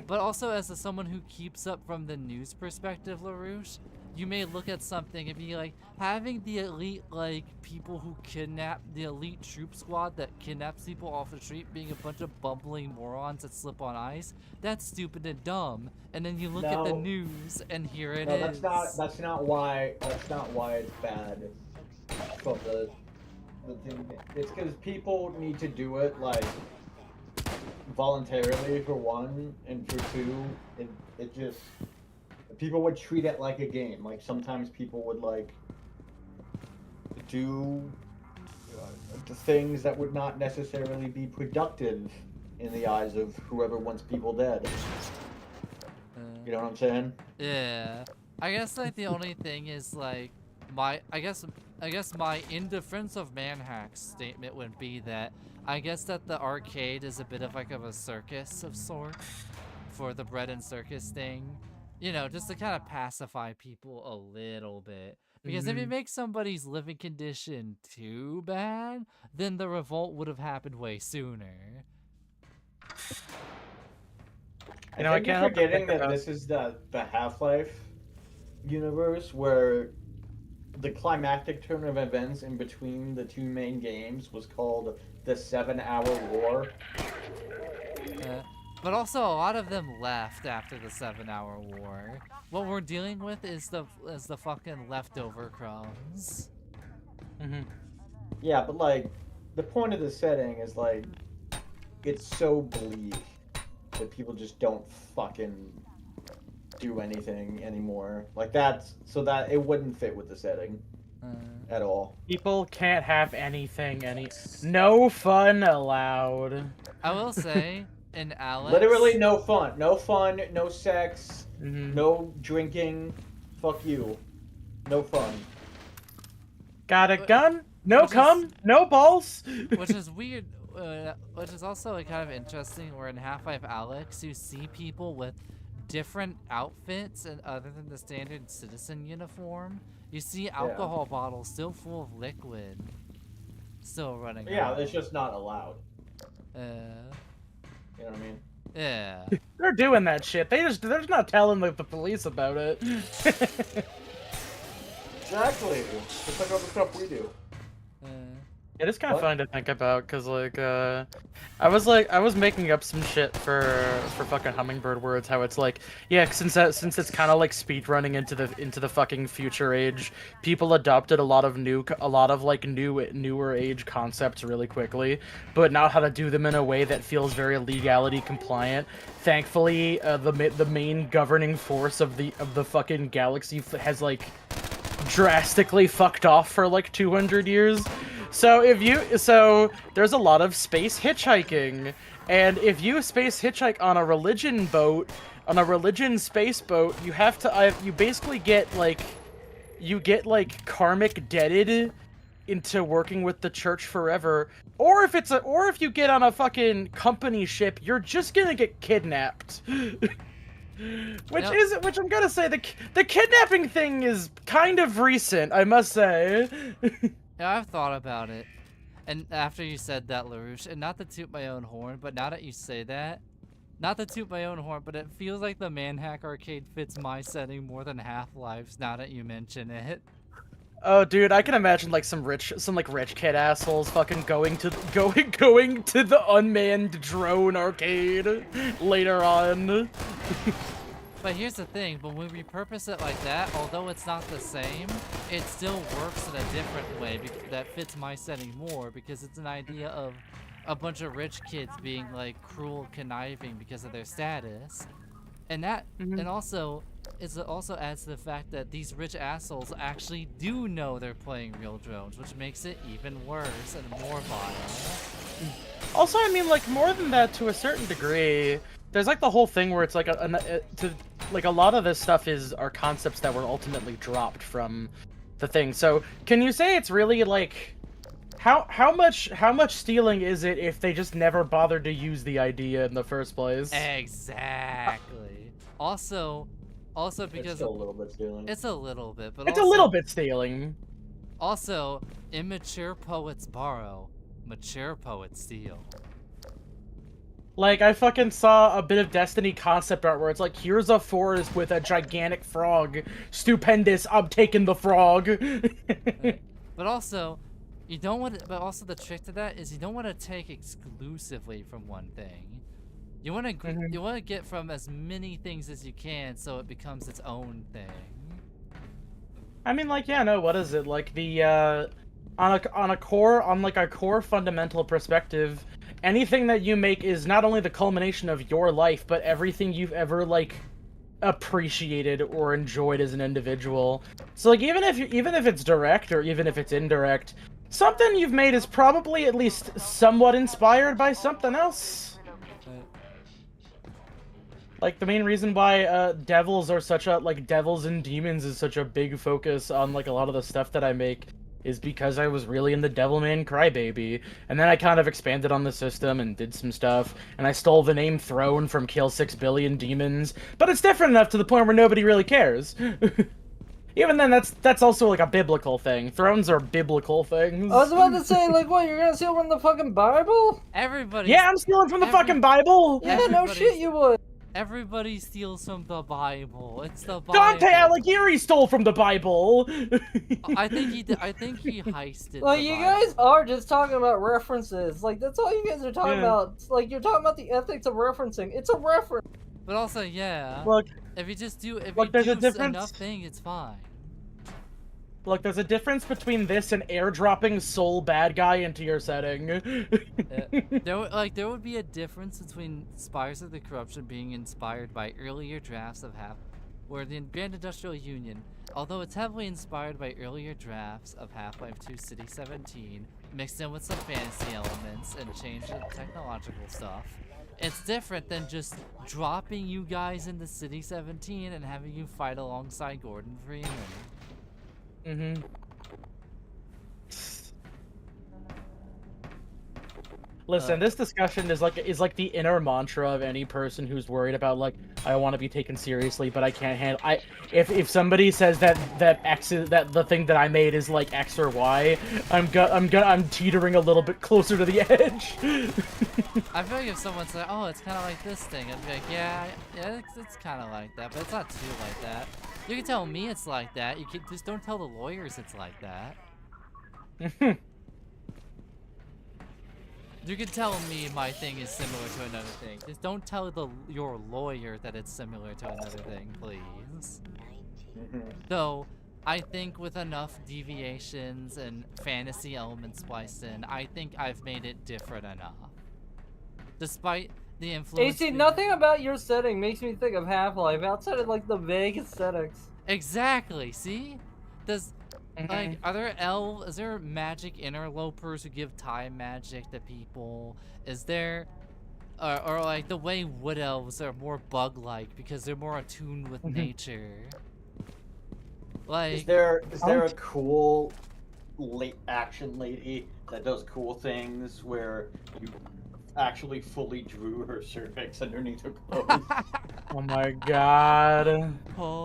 But also, as someone who keeps up from the news perspective, LaRouche, you may look at something and be like, having the elite, like, people who kidnap, the elite troop squad that kidnaps people off the street being a bunch of bumbling morons that slip on ice, that's stupid and dumb. And then you look at the No. news, and here it No, is. that's not why it's bad. From the thing, it's because people need to do it like voluntarily for one, and for two, it just people would treat it like a game. Like sometimes people would like do the things that would not necessarily be productive in the eyes of whoever wants people dead. You know what I'm saying? Yeah. I guess like the only thing is like I guess my in defense of manhacks statement would be that I guess that the arcade is a bit of like a circus of sorts for the bread and circus thing. You know, just to kind of pacify people a little bit. Because if you make somebody's living condition too bad, then the revolt would have happened way sooner. I think you're forgetting that this is the Half-Life universe where the climactic turn of events in between the two main games was called the 7-Hour War. But also, a lot of them left after the 7-Hour War. What we're dealing with is the fucking leftover crumbs. Yeah, but like, the point of the setting is like, it's so bleak that people just don't fucking do anything anymore. Like that's so that it wouldn't fit with the setting at all. People can't have anything. No fun allowed. I will say, in Alex, Literally no fun. No fun, no sex, no drinking. Fuck you. No fun. Got a gun? No cum? No balls? Which is weird. Which is also like, kind of interesting. Where in Half-Life Alex, you see people with different outfits and other than the standard citizen uniform. You see alcohol bottles still full of liquid, still running. Yeah, around. it's just not allowed. You know what I mean? Yeah. They're doing that shit. They're just not telling the police about it. Exactly. Just like all the stuff we do. It is kind of fun to think about, cause like, I was making up some shit for fucking Hummingbird Words. How it's like, yeah, since it's kind of like speed running into the fucking future age, people adopted a lot of newer age concepts really quickly, but not how to do them in a way that feels very legality compliant. Thankfully, the main governing force of the fucking galaxy has like drastically fucked off for like 200 years. So there's a lot of space hitchhiking, and if you space hitchhike on a religion space boat, you have to you basically get karmic debted into working with the church forever, or if you get on a fucking company ship, you're just gonna get kidnapped. Which I'm gonna say the kidnapping thing is kind of recent, I must say. Yeah, I've thought about it. And after you said that, LaRouche, and not to toot my own horn, but now that you say that, not to toot my own horn, but it feels like the Manhack Arcade fits my setting more than Half-Life's now that you mention it. Oh, dude, I can imagine like some rich kid assholes fucking going to the unmanned drone arcade later on. But here's the thing, when we repurpose it like that, although it's not the same, it still works in a different way that fits my setting more, because it's an idea of a bunch of rich kids being like cruel, conniving because of their status. And that and also adds to the fact that these rich assholes actually do know they're playing real drones, which makes it even worse and more vile. Also, I mean, like, more than that, to a certain degree, there's like the whole thing where it's like a lot of this stuff are concepts that were ultimately dropped from the thing. So can you say it's really like how much stealing is it if they just never bothered to use the idea in the first place? Exactly. Also because It's still a little bit stealing. it's a little bit, but It's also, a little bit stealing. Also, immature poets borrow, mature poets steal. Like, I fucking saw a bit of Destiny concept art where it's like, here's a forest with a gigantic frog. Stupendous, I'm taking the frog. Right. But also, you don't want to, but also the trick to that is you don't want to take exclusively from one thing. You want to you want to get from as many things as you can so it becomes its own thing. I mean, like, yeah, no, what is it? Like, the, on a core fundamental perspective, anything that you make is not only the culmination of your life, but everything you've ever, like, appreciated or enjoyed as an individual. So, like, even if it's direct or even if it's indirect, something you've made is probably at least somewhat inspired by something else. Like, the main reason why devils are such a, like, devils and demons is such a big focus on, like, a lot of the stuff that I make is because I was really into Devilman Crybaby, and then I kind of expanded on the system and did some stuff, and I stole the name Throne from Kill 6 Billion Demons, but it's different enough to the point where nobody really cares. Even then, that's also, like, a biblical thing. Thrones are biblical things. I was about to say, like, what, you're gonna steal from the fucking Bible? Everybody. Yeah, I'm stealing from the fucking Bible! Yeah, no shit you would. Everybody steals from the Bible. It's the Bible. Dante Alighieri stole from the Bible. I think he heisted. Like, the you Bible. guys are just talking about references. Like, that's all you guys are talking about. Like, you're talking about the ethics of referencing. It's a reference. But also, yeah. Look, if you just do, if look, you there's a do difference. enough thing, it's fine. Look, there's a difference between this and airdropping Soul Bad Guy into your setting. There would be a difference between Spires of the Corruption being inspired by earlier drafts of where the Grand Industrial Union, although it's heavily inspired by earlier drafts of Half-Life 2 City 17, mixed in with some fantasy elements and changed the technological stuff. It's different than just dropping you guys into City 17 and having you fight alongside Gordon Freeman. Listen, this discussion is like the inner mantra of any person who's worried about, like, I want to be taken seriously, but I can't handle. If somebody says that X is, that the thing that I made is like X or Y, I'm teetering a little bit closer to the edge. I feel like if someone said, "Oh, it's kind of like this thing," I'd be like, "Yeah, it's kind of like that, but it's not too like that." You can tell me it's like that. You can just don't tell the lawyers it's like that. You can tell me my thing is similar to another thing. Just don't tell your lawyer that it's similar to another thing, please. Though, I think with enough deviations and fantasy elements spliced in, I think I've made it different enough. Despite the influence. AC, nothing about your setting makes me think of Half-Life outside of, like, the vague aesthetics. Exactly, see? Like, is there magic interlopers who give time magic to people? Is there, or like the way wood elves are more bug-like because they're more attuned with nature? Like, is there a cool action lady that does cool things where you actually fully drew her cervix underneath her clothes? Oh my god.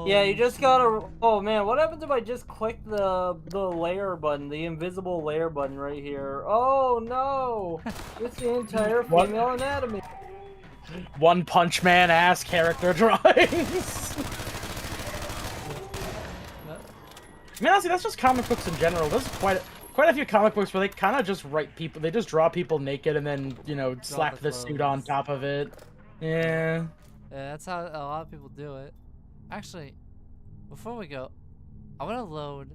Yeah, you just gotta. Oh man, what happens if I just click the layer button, the invisible layer button right here? Oh no! It's the entire female anatomy. One Punch Man ass character drawings. I mean, honestly, that's just comic books in general. There's quite a few comic books where they kind of just write people. They just draw people naked and then, you know, slap the suit on top of it. Yeah. Yeah, that's how a lot of people do it. Actually, before we go, I want to load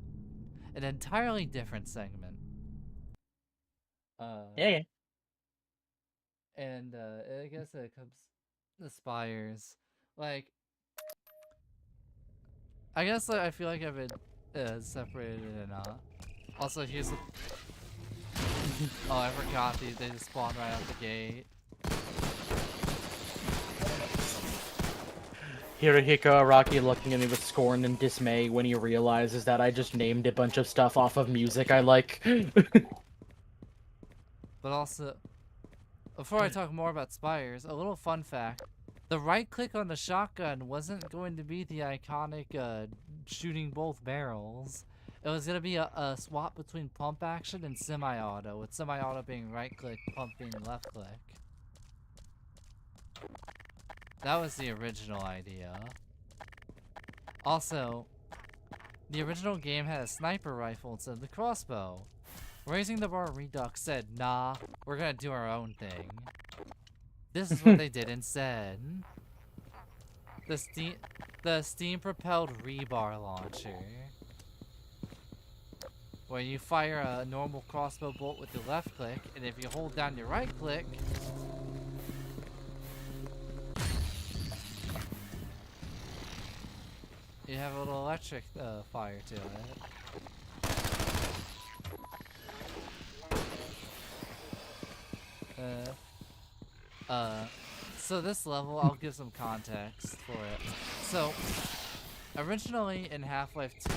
an entirely different segment. Yeah. And I guess it comes to Spires. Like, I guess I feel like I've been separated enough. Also, here's the. Oh, I forgot they just spawned right out the gate. Hirohiko Araki looking at me with scorn and dismay when he realizes that I just named a bunch of stuff off of music I like. But also, before I talk more about Spires, a little fun fact. The right click on the shotgun wasn't going to be the iconic shooting both barrels. It was going to be a swap between pump action and semi-auto, with semi-auto being right click, pump being left click. That was the original idea. Also, the original game had a sniper rifle instead of the crossbow. Raising the Bar Redux said, nah, we're gonna do our own thing. This is what they did instead. The steam-propelled rebar launcher. Where you fire a normal crossbow bolt with your left click, and if you hold down your right click, you have a little electric fire to it. So this level, I'll give some context for it. So, originally in Half-Life 2,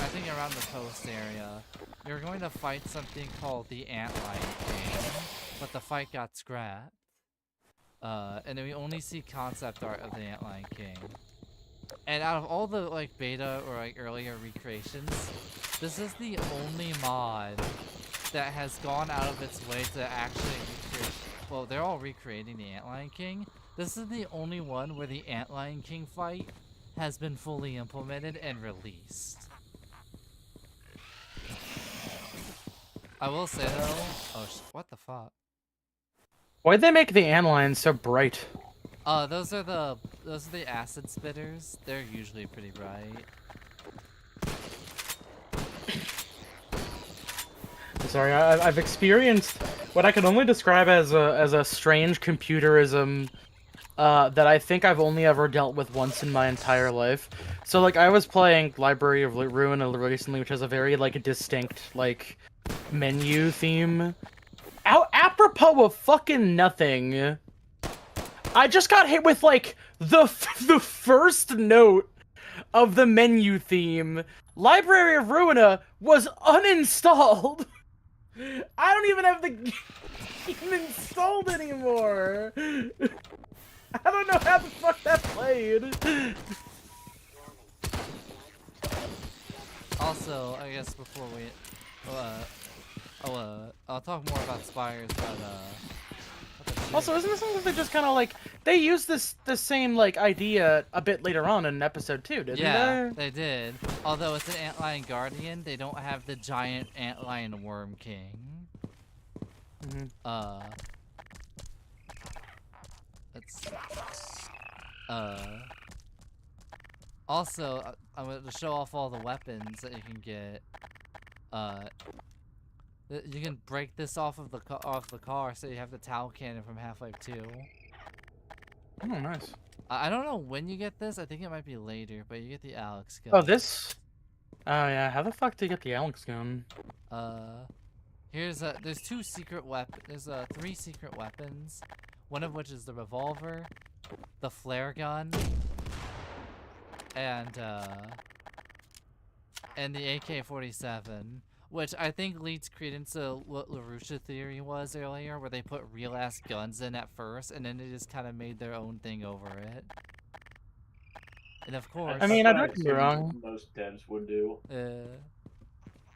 I think around the coast area, you're going to fight something called the Antlion King, but the fight got scrapped. And then we only see concept art of the Antlion King. And out of all the like beta or like earlier recreations, this is the only mod that has gone out of its way to actually recreate. Well, they're all recreating the Antlion King. This is the only one where the Antlion King fight has been fully implemented and released. I will say though, what the fuck? Why'd they make the antlions so bright? Those are the acid spitters. They're usually pretty bright. Sorry, I've experienced what I can only describe as a strange computerism that I think I've only ever dealt with once in my entire life. So like I was playing Library of Ruin recently, which has a very like distinct like menu theme. Apropos of fucking nothing, I just got hit with like the first note of the menu theme. Library of Ruina was uninstalled. I don't even have the game installed anymore. I don't know how the fuck that played. Also, I guess before we, I'll talk more about Spires, but Also, isn't this something that just kind of like they used the same like idea a bit later on in episode 2, didn't yeah, they did. Although it's an Antlion Guardian, they don't have the giant Antlion Worm King. Also, I'm going to show off all the weapons that you can get. You can break this off of the car, so you have the towel cannon from Half-Life 2. Oh, nice. I don't know when you get this. I think it might be later, but you get the Alex gun. Oh, this? Oh yeah. How the fuck do you get the Alex gun? There's two secret weapons. There's 3 secret weapons. One of which is the revolver, the flare gun, and the AK-47. Which I think leads credence to what LaRucia theory was earlier, where they put real-ass guns in at first, and then they just kind of made their own thing over it. And of course... I mean, don't get me wrong. Most devs would do.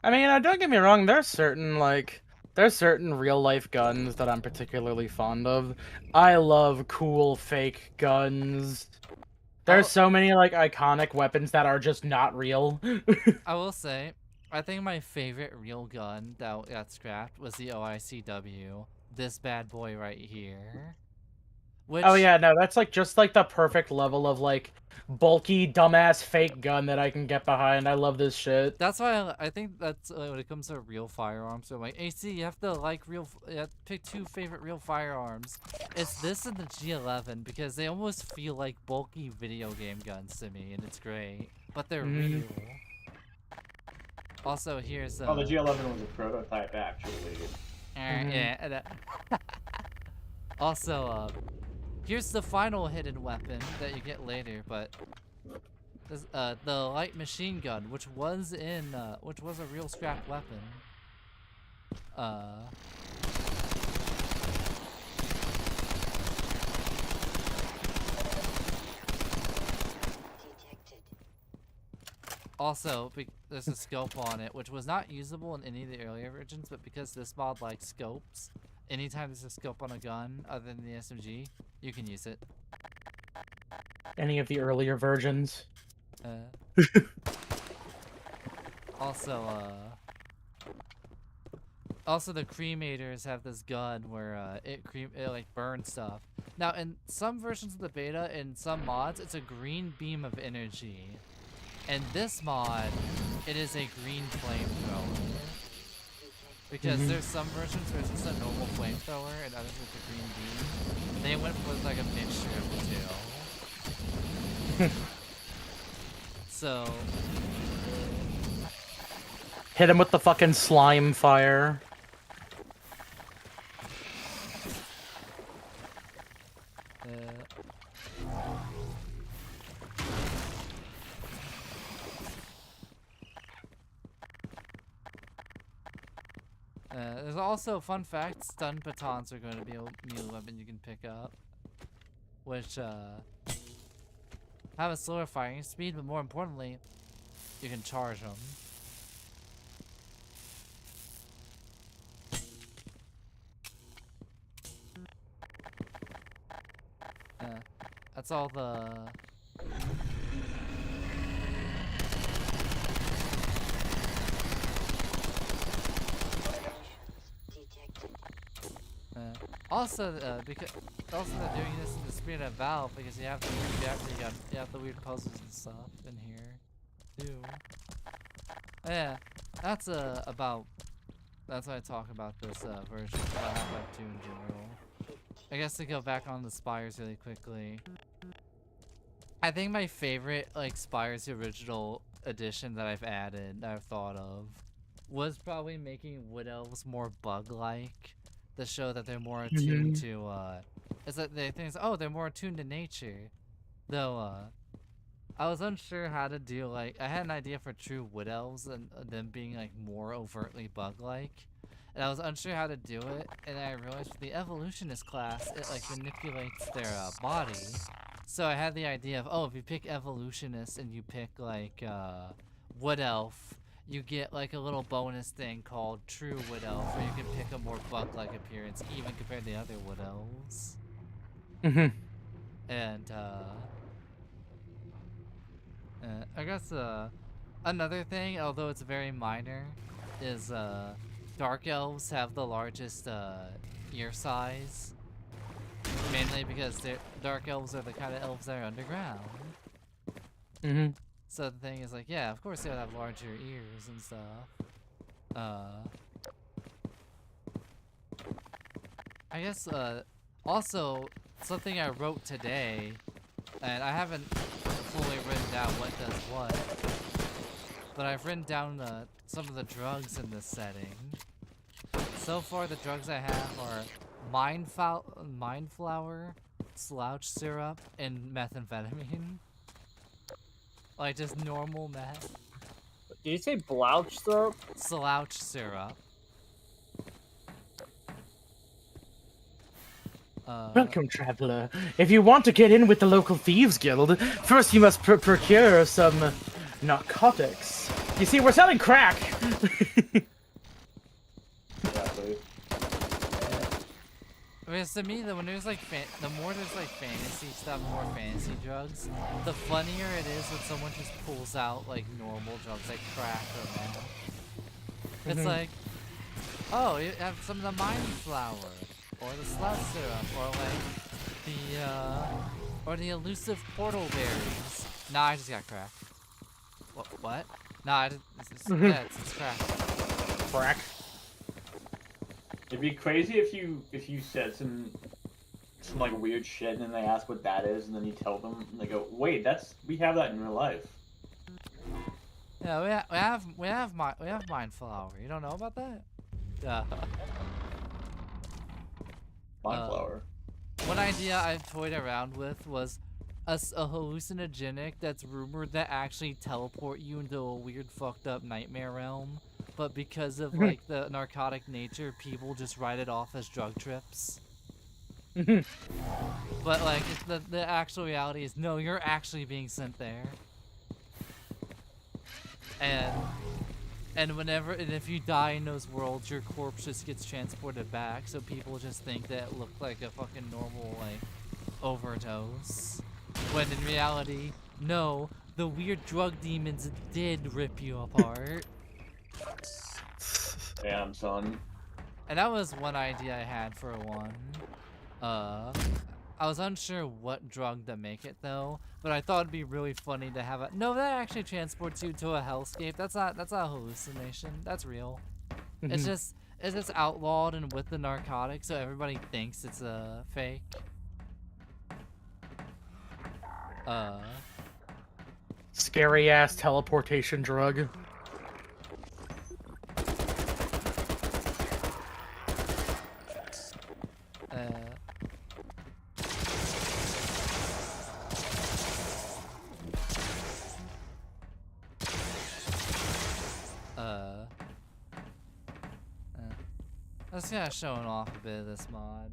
I mean, don't get me wrong, there's certain real-life guns that I'm particularly fond of. I love cool fake guns. There's so many, like, iconic weapons that are just not real. I will say... I think my favorite real gun that got scrapped was the OICW. This bad boy right here. Which... Oh yeah, no, that's like just like the perfect level of like bulky, dumbass fake gun that I can get behind. I love this shit. That's why I think that's when it comes to real firearms. So like AC, you have to like you have to pick 2 favorite real firearms. It's this and the G11 because they almost feel like bulky video game guns to me, and it's great. But they're real. Also, here's the G11 was a prototype, actually. Yeah. Also, here's the final hidden weapon that you get later, but this, the light machine gun, which was a real scrap weapon. Also, there's a scope on it, which was not usable in any of the earlier versions, but because this mod likes scopes, anytime there's a scope on a gun other than the SMG, you can use it. Any of the earlier versions? Also the cremators have this gun where it like burns stuff. Now in some versions of the beta, in some mods, it's a green beam of energy. In this mod, it is a green flamethrower. Because there's some versions where it's just a normal flamethrower and others with a green beam. They went with like a mixture of the two. So hit him with the fucking slime fire. There's also, fun fact, stun batons are going to be a new weapon you can pick up. Which, have a slower firing speed, but more importantly, you can charge them. That's all the... because they're doing this in the spirit of Valve, because you have the weird puzzles and stuff in here too. Yeah, that's that's why I talk about this version of Half-Life 2 in general. I guess to go back on the Spires really quickly. I think my favorite like Spires original edition that I've added, that I've thought of, was probably making Wood Elves more bug-like. To show that they're more attuned to, is that they think, oh, they're more attuned to nature. Though, I was unsure how to do, like, I had an idea for true Wood Elves and them being, like, more overtly bug-like. And I was unsure how to do it, and I realized with the Evolutionist class, it, like, manipulates their, body. So I had the idea of, oh, if you pick Evolutionist and you pick, like, Wood Elf, you get like a little bonus thing called True Wood Elf, where you can pick a more bug-like appearance, even compared to the other Wood Elves. And I guess another thing, although it's very minor, is Dark Elves have the largest ear size, mainly because Dark Elves are the kind of elves that are underground. So the thing is, like, yeah, of course they would have larger ears and stuff. I guess, also, something I wrote today, and I haven't fully written down what does what, but I've written down some of the drugs in this setting. So far, the drugs I have are Mind Flower, Slouch Syrup, and methamphetamine. Like, just normal meth. Did you say blouch syrup? Slouch syrup. Welcome, traveler. If you want to get in with the local thieves guild, first you must procure some narcotics. You see, we're selling crack. Because to me, when there's like the more there's like fantasy stuff, more fantasy drugs, the funnier it is when someone just pulls out like normal drugs like crack or meth. It's like, oh, you have some of the Mind Flower, or the Slouch Syrup, or like the elusive Portal Berries. Nah, I just got crack. What? Nah, I didn't. It's crack. Crack. It'd be crazy if you said some like weird shit and then they ask what that is and then you tell them and they go, wait, we have that in real life. Yeah, we have Mind Flower. You don't know about that? Mind Flower. One idea I've toyed around with was a hallucinogenic that's rumored to actually teleport you into a weird fucked up nightmare realm. But because of like the narcotic nature, people just write it off as drug trips. But like the actual reality is, no, you're actually being sent there. And if you die in those worlds, your corpse just gets transported back, so people just think that it looked like a fucking normal, like, overdose. When in reality, no, the weird drug demons did rip you apart. Damn, son. And that was one idea I had for one. I was unsure what drug to make it though, but I thought it'd be really funny to have a no that actually transports you to a hellscape. That's not a hallucination. That's real. It's just outlawed and with the narcotics, so everybody thinks it's a fake. Scary ass teleportation drug. I was kind of showing off a bit of this mod.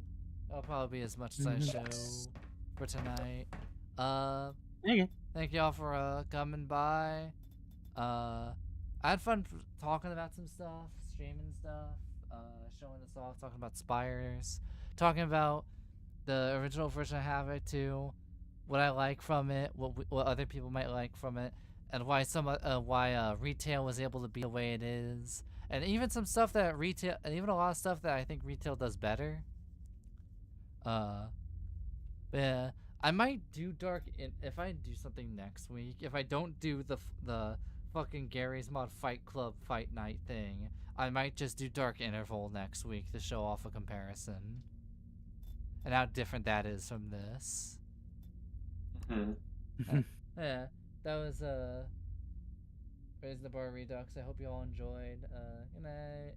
That'll probably be as much as I show for tonight. Thank y'all for coming by. I had fun talking about some stuff, streaming stuff, showing this off, talking about Spires, talking about the original version of Havoc 2, what I like from it, what other people might like from it, and why retail was able to be the way it is. And even some stuff that retail, and even a lot of stuff that I think retail does better. Yeah, I might do if I do something next week. If I don't do the fucking Gary's Mod Fight Club Fight Night thing, I might just do Dark Interval next week to show off a comparison. And how different that is from this. Yeah, that was Raise the Bar Redux. I hope you all enjoyed. Good night.